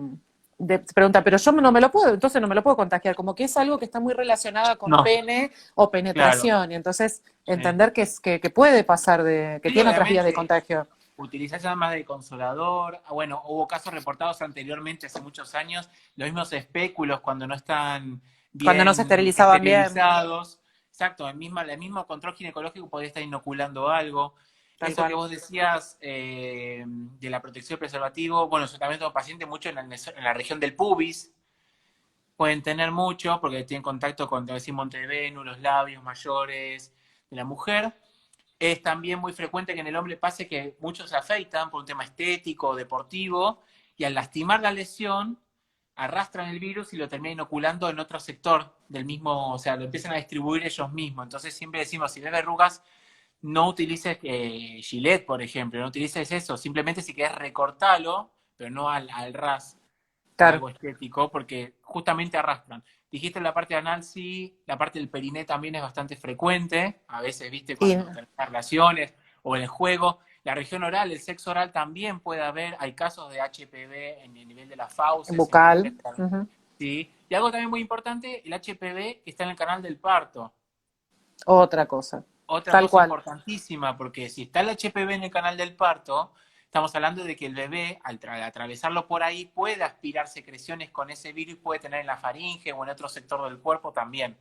pregunta, pero yo no me lo puedo, entonces no me lo puedo contagiar, como que es algo que está muy relacionado con No, pene o claro. penetración, y entonces Sí, entender que puede pasar, que sí, tiene otras vías de obviamente. contagio. Utilizar llamas de consolador. Ah, bueno, hubo casos reportados anteriormente, hace muchos años, los mismos espéculos cuando no están Cuando no se bien esterilizaban bien, esterilizados. Exacto, el mismo control ginecológico podría estar inoculando algo. tal Eso que cual. vos decías de la protección del preservativo, bueno, yo también tengo pacientes mucho en la región del pubis, pueden tener mucho porque tienen contacto con, decimos, Montevenus, los labios mayores de la mujer. Es también muy frecuente que en el hombre pase que muchos se afeitan por un tema estético o deportivo y al lastimar la lesión arrastran el virus y lo terminan inoculando en otro sector del mismo, o sea, lo empiezan a distribuir ellos mismos. Entonces siempre decimos, si ves verrugas, no utilices Gillette, por ejemplo, no utilices eso, simplemente si querés recortalo, pero no al ras o Claro, algo estético, porque justamente arrastran. Dijiste la parte anal, sí, la parte del periné también es bastante frecuente, a veces, viste, y cuando tenés relaciones o en el juego. La región oral, el sexo oral también puede haber, hay casos de HPV en el nivel de las fauces, en el bucal. nivel de, Ujú. ¿sí? Y algo también muy importante, el HPV está en el canal del parto. Otra cosa, Otra tal cosa cual. importantísima, porque si está el HPV en el canal del parto, estamos hablando de que el bebé, al atravesarlo por ahí, puede aspirar secreciones con ese virus y puede tener en la faringe o en otro sector del cuerpo también.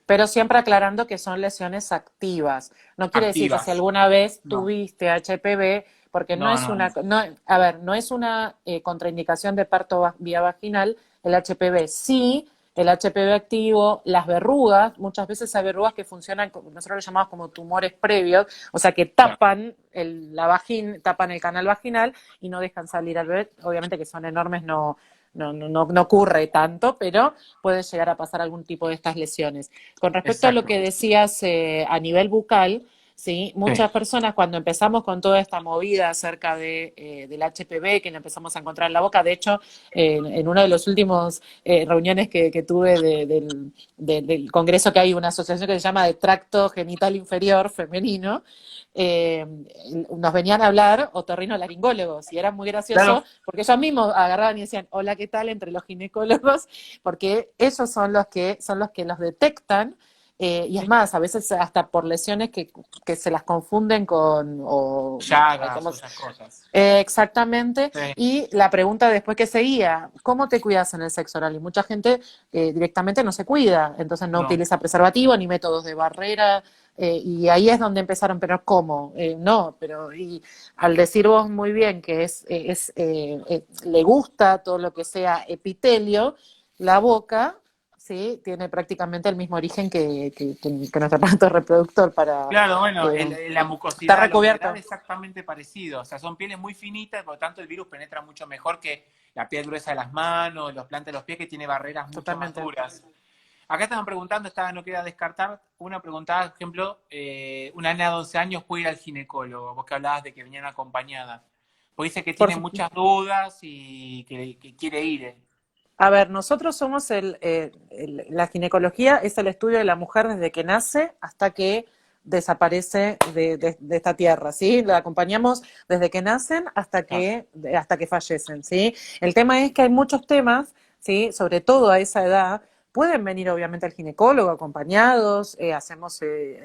Pero siempre aclarando que son lesiones activas. No quiere decir que si Activas. alguna vez No, tuviste HPV, porque no no, es no, una, no. no, a ver, no es una contraindicación de parto vía vaginal el HPV. Sí, el HPV activo, las verrugas, muchas veces hay verrugas que funcionan, nosotros lo llamamos como tumores previos, o sea que Claro. tapan la vagina, tapan el canal vaginal y no dejan salir al bebé. Obviamente que son enormes, no ocurre tanto, pero puede llegar a pasar algún tipo de estas lesiones. Con respecto a lo Exacto. que decías a nivel bucal, ¿sí? Sí. Muchas personas cuando empezamos con toda esta movida acerca del HPV, que lo empezamos a encontrar en la boca, de hecho, en uno de los últimos reuniones que tuve del congreso, que hay una asociación que se llama de tracto genital inferior femenino, eh, nos venían a hablar otorrinolaringólogos y era muy Claro. gracioso porque ellos mismos agarraban y decían, hola, ¿qué tal? Entre los ginecólogos, porque ellos son los que los detectan. Y es Sí. más, a veces hasta por lesiones que se las confunden con, Llagas ¿cómo o esas cosas. exactamente. Sí. Y la pregunta después que seguía, ¿cómo te cuidas en el sexo oral? Y mucha gente directamente no se cuida, entonces no No. utiliza preservativo ni métodos de barrera. Y ahí es donde empezaron, pero ¿cómo? No, pero y al decir vos muy bien que le gusta todo lo que sea epitelio, la boca, ¿sí? Tiene prácticamente el mismo origen que nuestro aparato reproductor para... Claro, bueno, eh, la está mucosidad, la humedad recubierto. es exactamente parecido. O sea, son pieles muy finitas, por lo tanto el virus penetra mucho mejor que la piel gruesa de las manos, los plantas de los pies, que tiene barreras mucho más Totalmente. duras. Acá estaban preguntando, no queda descartar, una preguntada, por ejemplo, una nena de 11 años puede ir al ginecólogo, vos que hablabas de que venían acompañadas. Pues dice que Por tiene supuesto. muchas dudas y que quiere ir. A ver, nosotros somos la ginecología es el estudio de la mujer desde que nace hasta que desaparece de esta tierra, ¿sí? La acompañamos desde que nacen Claro, hasta que fallecen, ¿sí? El tema es que hay muchos temas, ¿sí? Sobre todo a esa edad, pueden venir obviamente al ginecólogo acompañados,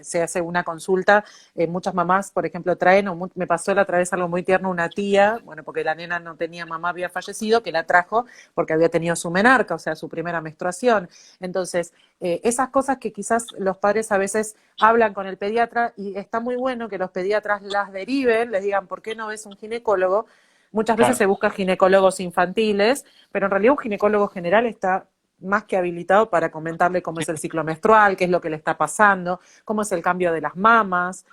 se hace una consulta, muchas mamás, por ejemplo, traen, me pasó la otra vez algo muy tierno, una tía, bueno, porque la nena no tenía mamá, había fallecido, que la trajo porque había tenido su menarca, o sea, su primera menstruación. Entonces, esas cosas que quizás los padres a veces hablan con el pediatra y está muy bueno que los pediatras las deriven, les digan, ¿por qué no ves un ginecólogo? Muchas veces claro. se busca ginecólogos infantiles, pero en realidad un ginecólogo general está más que habilitado para comentarle cómo es el ciclo menstrual, qué es lo que le está pasando, cómo es el cambio de las mamas,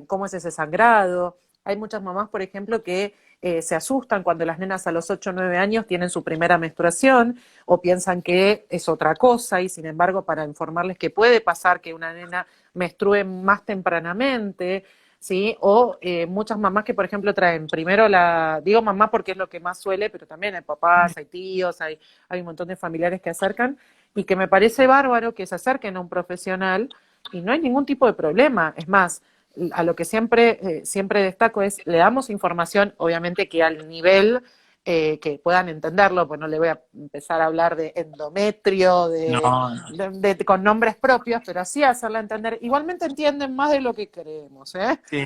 cómo es ese sangrado. Hay muchas mamás, por ejemplo, que se asustan cuando las nenas a los 8 o 9 años tienen su primera menstruación o piensan que es otra cosa y sin embargo para informarles que puede pasar que una nena menstrue más tempranamente, ¿sí? O muchas mamás que, por ejemplo, traen primero digo mamá porque es lo que más suele, pero también hay papás, hay tíos, hay un montón de familiares que acercan y que me parece bárbaro que se acerquen a un profesional y no hay ningún tipo de problema. Es más, a lo que siempre destaco es, le damos información, obviamente que al nivel que puedan entenderlo, pues no le voy a empezar a hablar de endometrio, No, no. con nombres propios, pero sí hacerla entender. Igualmente entienden más de lo que creemos, ¿eh? Sí.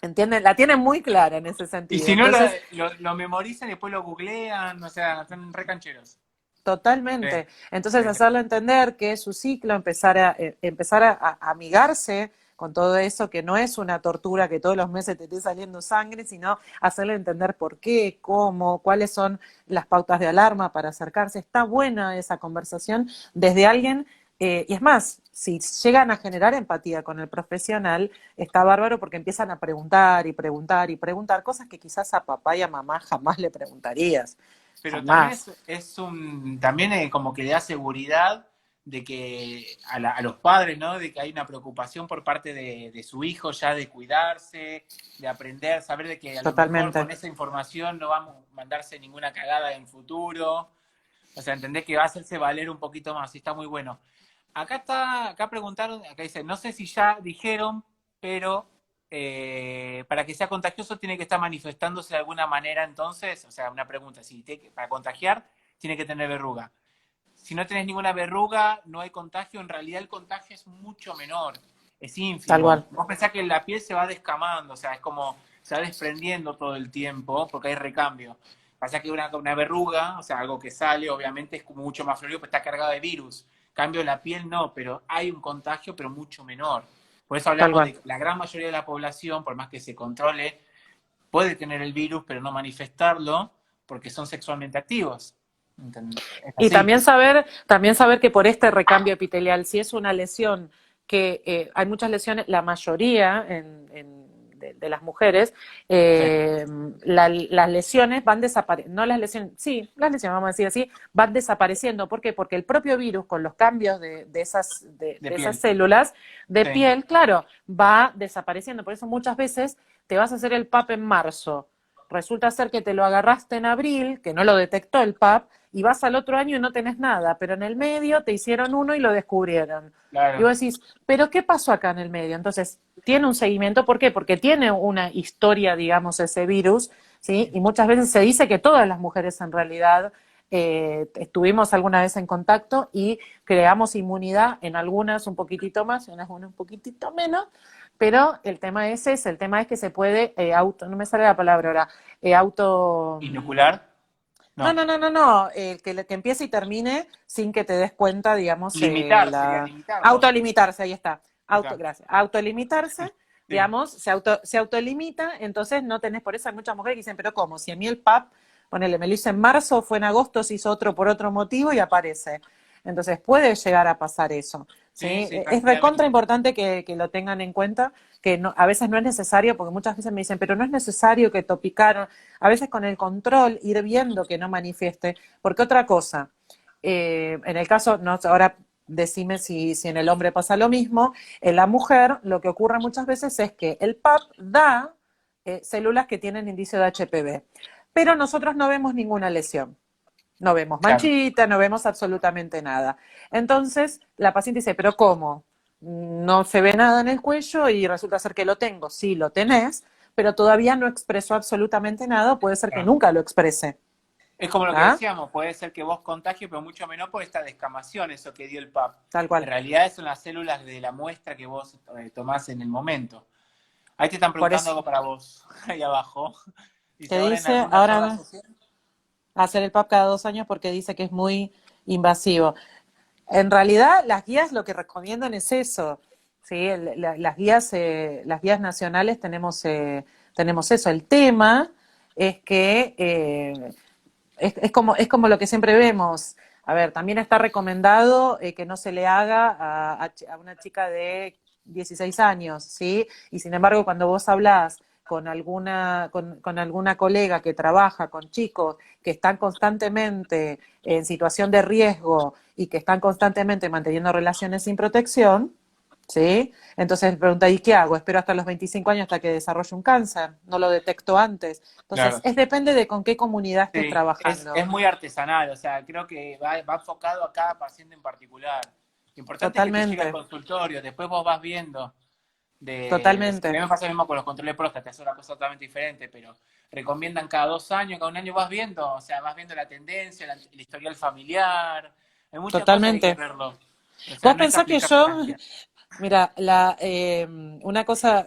Entienden, la tienen muy clara en ese Y sentido. si no Entonces, lo memorizan y después lo googlean, o sea, son re cancheros. Sí, totalmente. sí, Entonces, sí. hacerle entender que es su ciclo, empezar a amigarse con todo eso, que no es una tortura que todos los meses te esté saliendo sangre, sino hacerle entender por qué, cómo, cuáles son las pautas de alarma para acercarse. Está buena esa conversación desde alguien, y es más, si llegan a generar empatía con el profesional, está bárbaro porque empiezan a preguntar y preguntar y preguntar cosas que quizás a papá y a mamá jamás le preguntarías. Pero también Jamás. también como que le da seguridad de que a los padres, ¿no? De que hay una preocupación por parte de su hijo ya de cuidarse, de aprender, saber de que a lo mejor Totalmente. con esa información no vamos a mandarse ninguna cagada en futuro. O sea, entender que va a hacerse valer un poquito más, y está muy bueno. Acá preguntaron, acá dice, no sé si ya dijeron, pero para que sea contagioso tiene que estar manifestándose de alguna manera entonces, o sea, una pregunta, si para contagiar tiene que tener verruga. Si no tenés ninguna verruga, no hay contagio, en realidad el contagio es mucho menor, es Tal ínfimo. cual. Vos pensás que la piel se va descamando, o sea, es como se va desprendiendo todo el tiempo porque hay recambio. Pasa que una verruga, o sea, algo que sale, obviamente es como mucho más florido, pues está cargado de virus. Cambio la piel no, pero hay un contagio, pero mucho menor. Por eso Tal hablamos cual. de que la gran mayoría de la población, por más que se controle, puede tener el virus, pero no manifestarlo, porque son sexualmente activos. Es Y así. también saber que por este recambio epitelial, si es una lesión, que hay muchas lesiones, la mayoría de las mujeres, Sí, las lesiones van desapareciendo, no las lesiones, sí, las lesiones, vamos a decir así, van desapareciendo. ¿Por qué? Porque el propio virus, con los cambios de de esas piel. células de Sí, piel, claro, va desapareciendo. Por eso muchas veces te vas a hacer el PAP en marzo. Resulta ser que te lo agarraste en abril, que no lo detectó el PAP, y vas al otro año y no tenés nada, pero en el medio te hicieron uno y lo descubrieron. Y claro. vos decís, ¿pero qué pasó acá en el medio? Entonces, tiene un seguimiento, ¿por qué? Porque tiene una historia, digamos, ese virus, ¿sí? Y muchas veces se dice que todas las mujeres en realidad estuvimos alguna vez en contacto y creamos inmunidad, en algunas un poquitito más, en algunas un poquitito menos, pero el tema es ese, el tema es que se puede no me sale la palabra ahora, auto... ¿Inocular? No, No. no, no, no, no, que empiece y termine sin que te des cuenta, digamos, Limitar, sería limitarlo. autolimitarse, ahí está, Acá. gracias, autolimitarse, Sí, digamos, se autolimita, entonces no tenés, por eso hay muchas mujeres que dicen, pero ¿cómo? Si a mí el PAP, ponele, me lo hice en marzo, fue en agosto, se hizo otro por otro motivo y aparece. Entonces puede llegar a pasar eso, sí, ¿sí? sí, Es recontra tranquilamente. importante que lo tengan en cuenta, que no, a veces no es necesario, porque muchas veces me dicen, pero no es necesario que topicaron, a veces con el control, ir viendo que no manifieste, porque otra cosa, en el caso, no, ahora decime si en el hombre pasa lo mismo, en la mujer lo que ocurre muchas veces es que el PAP da células que tienen indicio de HPV, pero nosotros no vemos ninguna lesión. No vemos Claro. manchita, no vemos absolutamente nada. Entonces, la paciente dice, pero ¿cómo? No se ve nada en el cuello y resulta ser que lo tengo. Sí, lo tenés, pero todavía no expresó absolutamente nada, puede ser que Claro. nunca lo exprese. Es como lo que ¿Ah? decíamos, puede ser que vos contagies, pero mucho menor por esta descamación, eso que dio el PAP. Tal En cual. realidad son las células de la muestra que vos tomás en el momento. Ahí te están Por preguntando eso, algo para vos, ahí abajo. te Dice, ahora en dice, alguna ahora zona no, social. hacer el PAP cada 2 años porque dice que es muy invasivo. En realidad, las guías lo que recomiendan es eso. ¿Sí? Las guías nacionales tenemos eso. El tema es que es como lo que siempre vemos. A ver, también está recomendado que no se le haga a una chica de 16 años, ¿sí? Y sin embargo, cuando vos hablás con alguna colega que trabaja con chicos que están constantemente en situación de riesgo y que están constantemente manteniendo relaciones sin protección, ¿sí? Entonces pregunta, ¿y qué hago? ¿Espero hasta los 25 años hasta que desarrolle un cáncer? ¿No lo detecto antes? Entonces, Claro. depende de con qué comunidad estés Sí, trabajando. es muy artesanal, o sea, creo que va enfocado a cada paciente en particular. Lo importante es que te llegue al totalmente, consultorio, después vos vas viendo a totalmente, mí me pasa lo mismo con los controles de próstata, es una cosa totalmente diferente, pero recomiendan cada 2 años, cada un año vas viendo, o sea, vas viendo la tendencia, el historial familiar, hay muchas cosas que hay que totalmente. verlo. O sea, Vos no hay que pensás que aplicar yo, magia. mira, una cosa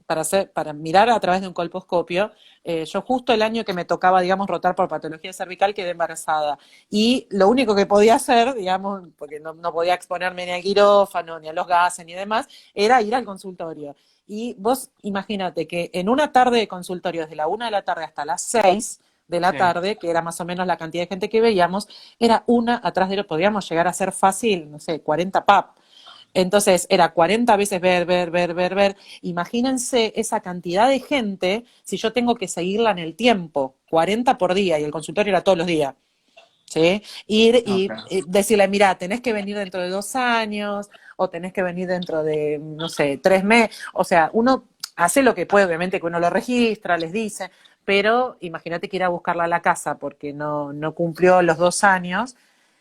para mirar a través de un colposcopio, yo justo el año que me tocaba, digamos, rotar por patología cervical quedé embarazada. Y lo único que podía hacer, digamos, porque no podía exponerme ni al quirófano, ni a los gases, ni demás, era ir al consultorio. Y vos imagínate que en una tarde de consultorio, desde la 1 de la tarde hasta las 6 de la tarde, que era más o menos la cantidad de gente que veíamos, era una atrás de lo, podíamos llegar a ser fácil, no sé, 40 PAP. Entonces era 40 veces ver, ver, ver, ver, ver. Imagínense esa cantidad de gente si yo tengo que seguirla en el tiempo, 40 por día, y el consultorio era todos los días. ¿Sí? Ir No, y decirle, mira, tenés que venir dentro de 2 años, o tenés que venir dentro de, no sé, 3 meses. O sea, uno hace lo que puede, obviamente que uno lo registra, les dice, pero imagínate que ir a buscarla a la casa porque no cumplió los 2 años,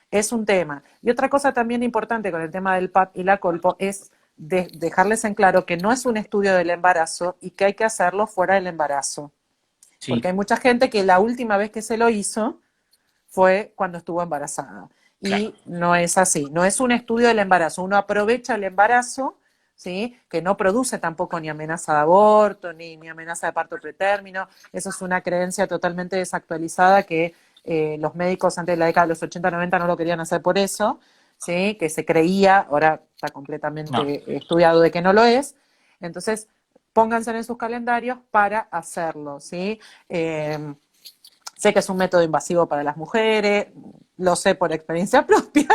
es un tema. Y otra cosa también importante con el tema del PAP y la colpo es dejarles en claro que no es un estudio del embarazo y que hay que hacerlo fuera del embarazo. Porque sí, hay mucha gente que la última vez que se lo hizo fue cuando estuvo embarazada. claro. Y no es así, no es un estudio del embarazo. Uno aprovecha el embarazo, ¿sí? Que no produce tampoco ni amenaza de aborto, ni amenaza de parto pretérmino. Eso es una creencia totalmente desactualizada que los médicos antes de la década de los 80-90 no lo querían hacer por eso, ¿sí? Que se creía, ahora está No, completamente estudiado de que no lo es. Entonces, pónganse en sus calendarios para hacerlo, ¿sí? Sé que es un método invasivo para las mujeres, lo sé por experiencia propia,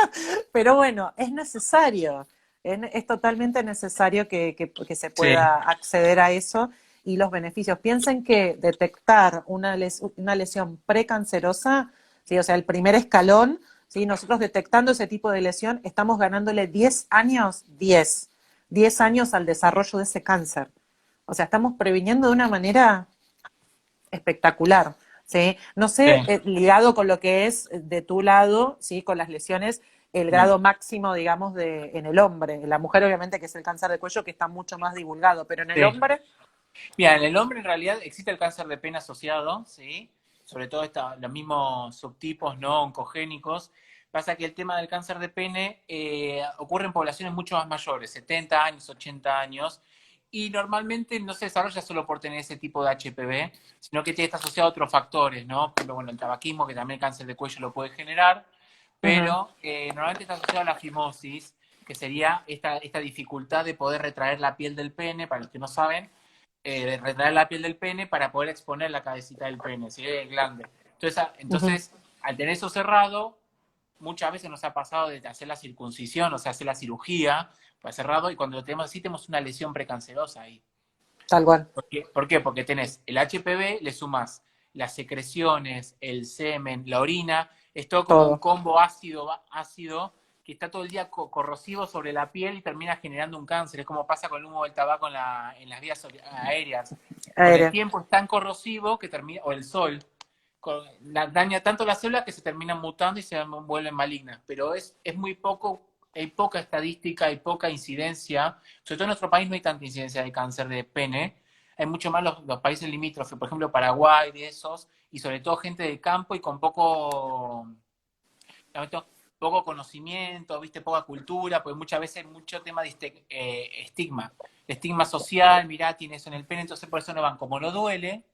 pero bueno, es necesario, es totalmente necesario que se sí, pueda acceder a eso y los beneficios. Piensen que detectar una lesión precancerosa, ¿sí? O sea, el primer escalón, ¿sí? Nosotros detectando ese tipo de lesión estamos ganándole 10 años, 10 años al desarrollo de ese cáncer. O sea, estamos previniendo de una manera espectacular, ¿sí? No sí, sé, ligado con lo que es de tu lado, ¿sí? Con las lesiones, el sí. grado máximo, digamos, en el hombre. En la mujer, obviamente, que es el cáncer de cuello, que está mucho más divulgado, pero en el Sí. hombre, Mira, en el hombre en realidad existe el cáncer de pene asociado, ¿sí? Sobre todo los mismos subtipos no oncogénicos. Pasa que el tema del cáncer de pene ocurre en poblaciones mucho más mayores, 70 años, 80 años, y normalmente no se desarrolla solo por tener ese tipo de HPV, sino que está asociado a otros factores, ¿no? Por ejemplo, bueno, el tabaquismo, que también el cáncer de cuello lo puede generar, uh-huh, pero normalmente está asociado a la fimosis, que sería esta dificultad de poder retraer la piel del pene, para los que no saben, de retraer la piel del pene para poder exponer la cabecita del pene, ¿sí? El glande. Entonces, uh-huh. al tener eso cerrado, muchas veces nos ha pasado de hacer la circuncisión, o sea, hacer la cirugía, pues cerrado, y cuando lo tenemos así, tenemos una lesión precancerosa ahí. Tal cual, ¿Por qué? ¿Por qué? Porque tenés el HPV, le sumas las secreciones, el semen, la orina, es todo como un todo. combo ácido, ácido que está todo el día corrosivo sobre la piel y termina generando un cáncer. Es como pasa con el humo del tabaco en las vías aéreas. Con el Aéreo. tiempo es tan corrosivo que termina, o el sol, daña tanto las células que se terminan mutando y se vuelven malignas. Pero es muy poco, hay poca estadística, hay poca incidencia. Sobre todo en nuestro país no hay tanta incidencia de cáncer de pene. Hay mucho más los países limítrofes, por ejemplo Paraguay, de esos, y sobre todo gente del campo y con poco conocimiento, viste, poca cultura, porque muchas veces hay mucho tema de estigma social, mirá, tiene eso en el pene, entonces por eso no van, como no duele,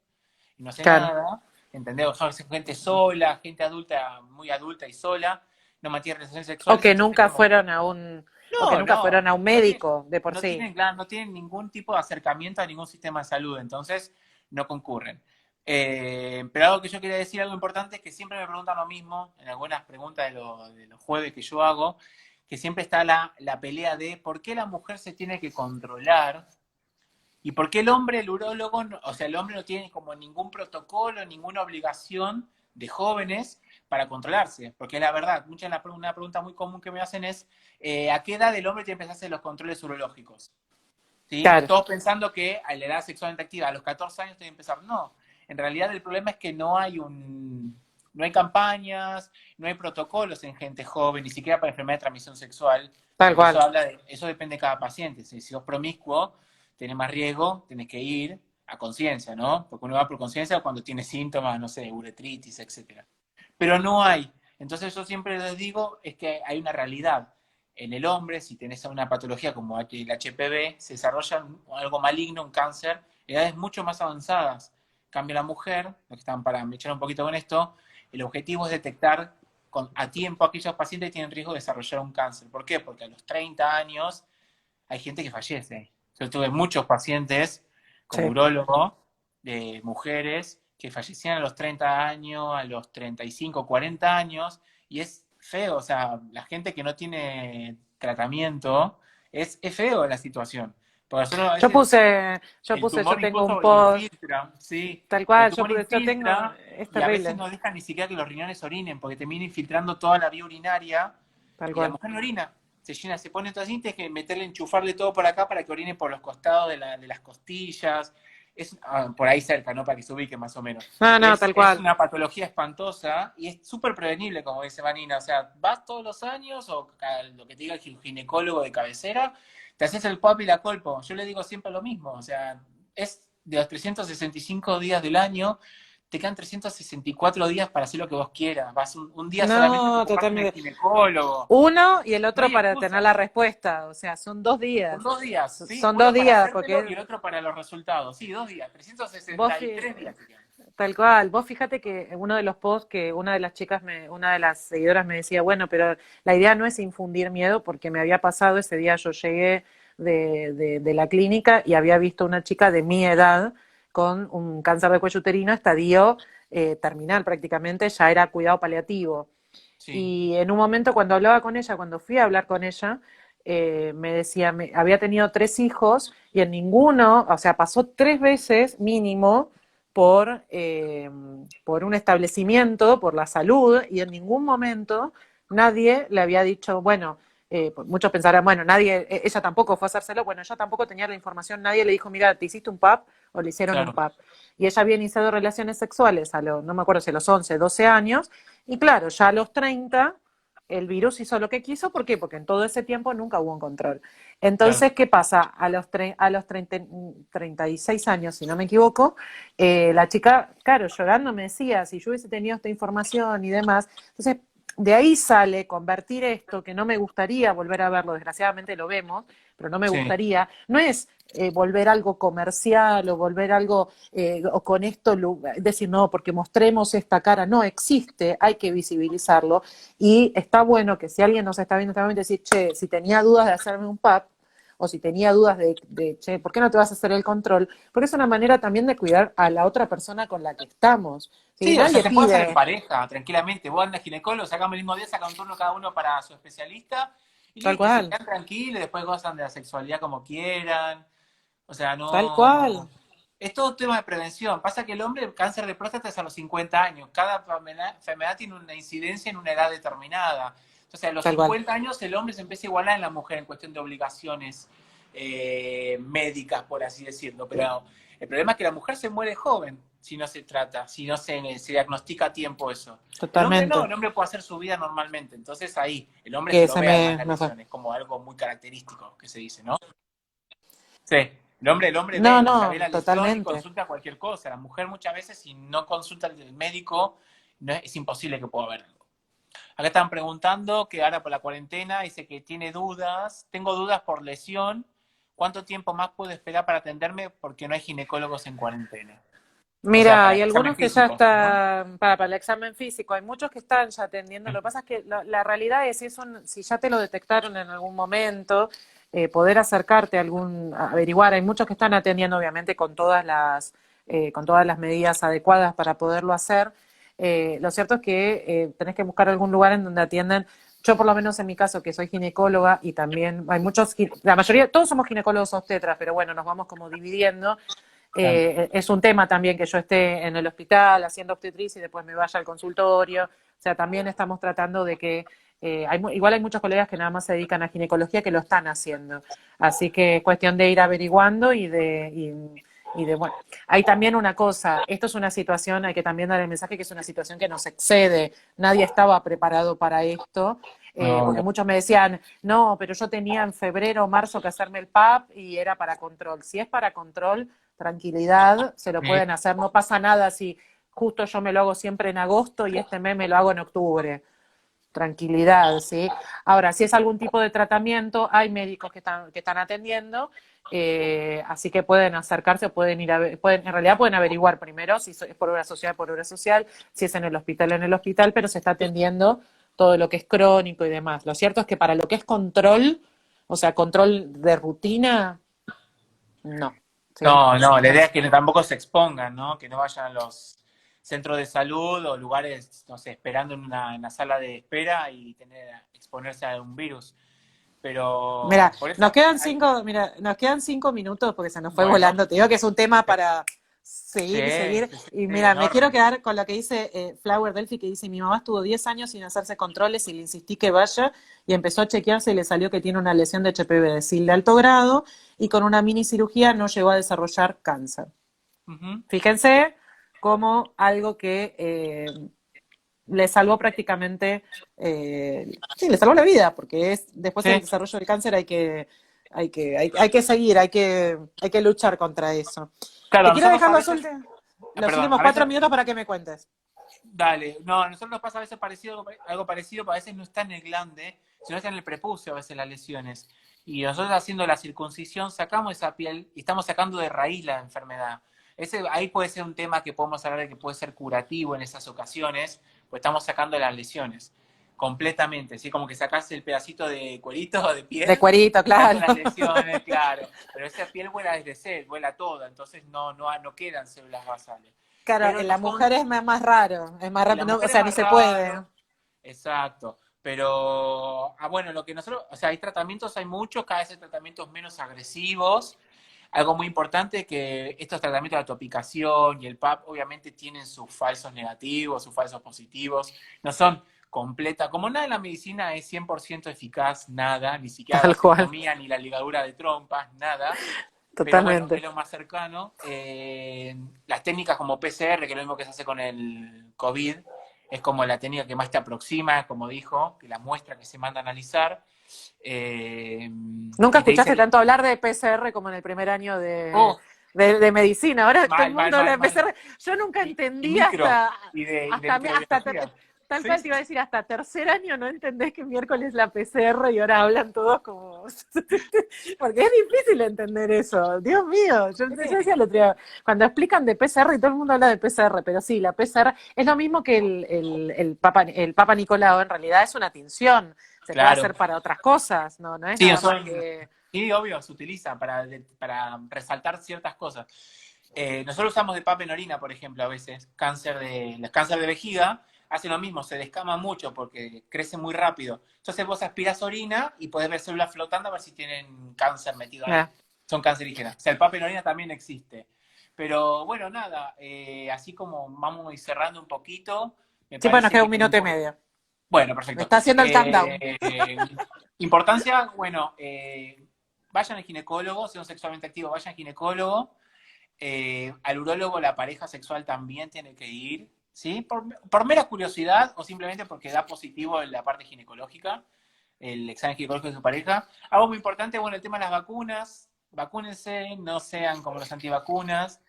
y no hace Claro. nada, ¿entendés? A veces gente sola, gente adulta, muy adulta y sola, no mantiene relaciones O sexuales, que entonces nunca como, fueron o que no, nunca no, fueron a un no tienen, médico de por no sí. tienen, claro, no tienen ningún tipo de acercamiento a ningún sistema de salud, entonces no concurren. Pero algo que yo quería decir, algo importante, es que siempre me preguntan lo mismo, en algunas preguntas de los jueves que yo hago, que siempre está la pelea de por qué la mujer se tiene que controlar y por qué el hombre, el urólogo, o sea, el hombre no tiene como ningún protocolo, ninguna obligación de jóvenes para controlarse, porque la verdad, una pregunta muy común que me hacen es, ¿a qué edad el hombre tiene que empezar a hacer los controles urológicos? ¿Sí? Claro. Todos pensando que a la edad sexualmente activa, a los 14 años tiene que empezar. No, en realidad el problema es que no hay no hay campañas, no hay protocolos en gente joven, ni siquiera para enfermedad de transmisión sexual, Tal porque cual. eso depende de cada paciente. Si sos promiscuo, tenés más riesgo, tenés que ir a conciencia, ¿no? Porque uno va por conciencia cuando tiene síntomas, no sé, uretritis, etcétera. Pero no hay. Entonces yo siempre les digo, es que hay una realidad. En el hombre, si tenés una patología como el HPV, se desarrolla algo maligno, un cáncer, en edades mucho más avanzadas. Cambia la mujer, los que están para echar un poquito con esto, el objetivo es detectar a tiempo a aquellos pacientes que tienen riesgo de desarrollar un cáncer. ¿Por qué? Porque a los 30 años hay gente que fallece. Yo tuve muchos pacientes como Sí. urólogo de mujeres que fallecían a los 30 años, a los 35, 40 años, y es feo, o sea, la gente que no tiene tratamiento, es feo la situación. Porque nosotros a veces el Yo tumor tengo un incluso post, infiltra, sí, tal el cual, tumor yo tengo, infiltra es y a veces terrible, no deja ni siquiera que los riñones orinen, porque termina infiltrando toda la vía urinaria tal y la cual. mujer no orina. Se llena, se pone todo así, tienes que meterle, enchufarle todo por acá para que orine por los costados de las costillas. Es por ahí cerca, ¿no? Para que se ubique más o menos. No, no, tal Es cual. una patología espantosa y es súper prevenible, como dice Vanina. O sea, vas todos los años o lo que te diga el ginecólogo de cabecera, te haces el pap y la colpo. Yo le digo siempre lo mismo. O sea, es de los 365 días del año, te quedan 364 días para hacer lo que vos quieras. Vas un día solamente para No, ocuparte en el totalmente. ginecólogo. Uno y el No otro hay para tener la excusas. respuesta, o sea, son 2 días. Son 2 días, ¿sí? Son dos Uno para días, hacértelo y porque el otro para los resultados. Sí, 2 días. vos, 363 días serían. tal cual, vos fíjate que en uno de los posts que una de las chicas, una de las seguidoras me decía, bueno, pero la idea no es infundir miedo porque me había pasado ese día, yo llegué de la clínica y había visto una chica de mi edad con un cáncer de cuello uterino, estadio terminal prácticamente, ya era cuidado paliativo. Sí, Y en un momento cuando hablaba con ella, cuando fui a hablar con ella, me decía, había tenido 3 hijos y en ninguno, o sea, pasó 3 veces mínimo por un establecimiento, por la salud, y en ningún momento nadie le había dicho, bueno, muchos pensarán, bueno, nadie, ella tampoco fue a hacérselo, bueno, ella tampoco tenía la información, nadie le dijo, mira, ¿te hiciste un PAP o le hicieron un claro, PAP? Y ella había iniciado relaciones sexuales no me acuerdo si a los 11, 12 años, y claro, ya a los 30 el virus hizo lo que quiso, ¿por qué? Porque en todo ese tiempo nunca hubo un control. claro. Entonces, ¿qué pasa? A los 36 años, si no me equivoco, la chica, claro, llorando me decía, si yo hubiese tenido esta información y demás, entonces de ahí sale convertir esto, que no me gustaría volver a verlo, desgraciadamente lo vemos, pero no me Sí, gustaría, no es volver algo comercial o volver algo o con esto, decir, no, porque mostremos esta cara, no, existe, hay que visibilizarlo y está bueno que si alguien nos está viendo en este momento, decir, che, si tenía dudas de hacerme un PAP, o si tenía dudas che, ¿por qué no te vas a hacer el control? Porque es una manera también de cuidar a la otra persona con la que estamos. ¿Sí? sí, o sea, Nadie se puede hacer en pide, pareja, tranquilamente. Vos andas ginecólogo, sacamos el mismo día, saca un turno cada uno para su especialista y tal listo, y se cual, quedan tranquilos, después gozan de la sexualidad como quieran. O sea, tal no. cual, Es todo tema de prevención. Pasa que el hombre, el cáncer de próstata es a los 50 años. Cada enfermedad tiene una incidencia en una edad determinada. Entonces, a los tal cual. 50 años el hombre se empieza a igualar en la mujer en cuestión de obligaciones médicas, por así decirlo. Pero el problema es que la mujer se muere joven si no se trata, si no se diagnostica a tiempo eso. El hombre no, Totalmente. el hombre puede hacer su vida normalmente. Entonces ahí, el hombre se Que lo se ve además la me fue. lesión, es como algo muy característico que se dice, ¿no? Sí, el hombre No, ve, o sea, ve no, la lesión y totalmente. consulta cualquier cosa. La mujer muchas veces, si no consulta al médico, no es imposible que pueda haber algo. Acá están preguntando que ahora por la cuarentena dice que tiene dudas. Tengo dudas por lesión. ¿Cuánto tiempo más puedo esperar para atenderme? Porque no hay ginecólogos en cuarentena. O sea, Mira, para hay el examen algunos que ya físico, ¿no? están para el examen físico, hay muchos que están ya atendiendo. Lo que pasa es que la realidad es, si ya te lo detectaron en algún momento, poder acercarte a averiguar. Hay muchos que están atendiendo, obviamente, con todas las medidas adecuadas para poderlo hacer. Lo cierto es que tenés que buscar algún lugar en donde atiendan. Yo, por lo menos en mi caso, que soy ginecóloga y también hay muchos, la mayoría, todos somos ginecólogos obstetras, pero bueno, nos vamos como dividiendo. Claro. Es un tema también que yo esté en el hospital haciendo obstetricia y después me vaya al consultorio. O sea, también estamos tratando de que, igual hay muchos colegas que nada más se dedican a ginecología que lo están haciendo. Así que es cuestión de ir averiguando bueno, hay también una cosa, esto es una situación, hay que también dar el mensaje que es una situación que nos excede, nadie estaba preparado para esto, porque No, muchos me decían, no, pero yo tenía en febrero o marzo que hacerme el PAP y era para control. Si es para control, tranquilidad, se lo pueden hacer, no pasa nada si justo yo me lo hago siempre en agosto y este mes me lo hago en octubre. Tranquilidad, ¿sí? Ahora, si es algún tipo de tratamiento, hay médicos que están atendiendo, así que pueden acercarse o pueden ir a ver, pueden, en realidad pueden averiguar primero si es por obra social, si es en el hospital, pero se está atendiendo todo lo que es crónico y demás. Lo cierto es que para lo que es control, o sea, control de rutina, no, ¿sí? no, no, la idea es que tampoco se expongan, ¿no? Que no vayan a los centros de salud o lugares, no sé, esperando en una sala de espera y exponerse a un virus. Mira, Pero por eso nos quedan 5 minutos porque se nos fue bueno, volando. Te digo que es un tema para sí, seguir y seguir. sí, sí, Y sí, mira, me quiero enorme. quedar con lo que dice Flower Delphi, que dice, mi mamá estuvo 10 años sin hacerse controles y le insistí que vaya y empezó a chequearse y le salió que tiene una lesión de HPV de alto grado y con una mini cirugía no llegó a desarrollar cáncer. Ujú. Fíjense como algo que le salvó prácticamente, sí, le salvó la vida, porque es después del Sí, desarrollo del cáncer hay que seguir, hay que luchar contra eso. claro, Te a quiero nosotros dejar a veces, los perdón, últimos a cuatro veces, minutos para que me cuentes. dale, no, a nosotros nos pasa a veces parecido, algo parecido, pero a veces no está en el glande, sino está en el prepucio a veces las lesiones. Y nosotros haciendo la circuncisión sacamos esa piel y estamos sacando de raíz la enfermedad. Ahí puede ser un tema que podemos hablar de que puede ser curativo en esas ocasiones, pues estamos sacando las lesiones completamente, ¿sí? Como que sacás el pedacito de cuerito de De piel, cuerito, sacando claro. las lesiones, claro, pero esa piel vuela desde sed, vuela toda, entonces no quedan células basales. Claro, Pero en los la mujer más raro, en la no, o mujer es sea, ni más se puede. raro, exacto. Pero, bueno, lo que nosotros, o sea, hay tratamientos, hay muchos, cada vez hay tratamientos menos agresivos. Algo muy importante que estos tratamientos de atopicación y el PAP obviamente tienen sus falsos negativos, sus falsos positivos. No son completa, como nada en la medicina es 100% eficaz, nada, ni siquiera la Tal cual, vasectomía, ni la ligadura de trompas, nada. Pero bueno, es totalmente. lo más cercano. Las técnicas como PCR, que es lo mismo que se hace con el COVID, es como la técnica que más te aproxima, como dijo, que la muestra que se manda a analizar. Nunca Y te escuchaste dice, tanto hablar de PCR como en el primer año oh, de medicina. Ahora todo el mal, mal, mundo habla mal, de mal. PCR. Yo nunca Y entendí micro, hasta, y de microbiología. tal Sí, cual te sí, iba a decir, hasta tercer año no entendés que miércoles la PCR y ahora hablan todos como... Porque es difícil entender eso. Dios mío, yo sí. decía el otro día, cuando explican de PCR y todo el mundo habla de PCR, pero sí, la PCR es lo mismo que el Papa Nicolau, en realidad es una tinción. Se puede Claro. hacer para otras cosas, no es Sí, nada más son, que... sí, obvio, se utiliza para resaltar ciertas cosas. Nosotros usamos de papel orina, por ejemplo, a veces, cáncer de vejiga, hace lo mismo, se descama mucho porque crece muy rápido. Entonces vos aspirás orina y podés ver células flotando a ver si tienen cáncer metido ahí. Son cancerígenas. O sea, el papel orina también existe. Pero bueno, nada, así como vamos a ir cerrando un poquito, me Sí, pues nos parece queda que un minuto y medio. bueno, Me perfecto. está haciendo el countdown. Importancia, bueno, vayan al ginecólogo, si son sexualmente activos, vayan al ginecólogo. Al urólogo la pareja sexual también tiene que ir, ¿sí? Por mera curiosidad o simplemente porque da positivo en la parte ginecológica, el examen ginecológico de su pareja. Algo muy importante, bueno, el tema de las vacunas. Vacúnense, no sean como los antivacunas.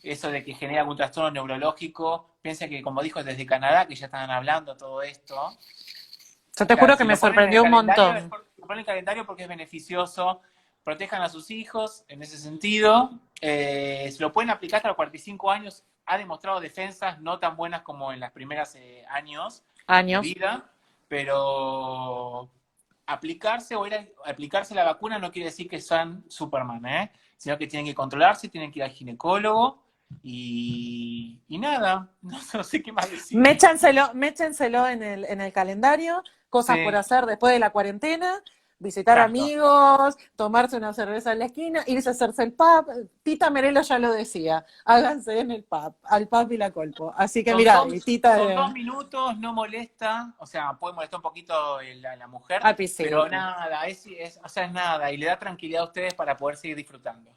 Eso de que genera algún trastorno neurológico. Piensen que, como dijo desde Canadá, que ya estaban hablando todo esto, Yo o te sea, juro que si me lo ponen en el sorprendió un calendario, montón. lo ponen en el calendario porque es beneficioso. Protejan a sus hijos en ese sentido. Se lo pueden aplicar hasta los 45 años. Ha demostrado defensas no tan buenas como en los primeros años de Años. vida, pero aplicarse o aplicarse la vacuna no quiere decir que sean Superman, sino que tienen que controlarse, tienen que ir al ginecólogo y nada, no sé qué más decir. Méchenselo en el calendario, cosas por Sí, hacer después de la cuarentena, visitar exacto. amigos, tomarse una cerveza en la esquina, irse a hacerse el pub. Tita Merelo ya lo decía, háganse en el pub, al pub y la colpo. Así que mira, y Tita Son 2 minutos, no molesta, o sea, puede molestar un poquito la mujer, al pero pisito. nada, o sea, es nada, y le da tranquilidad a ustedes para poder seguir disfrutando.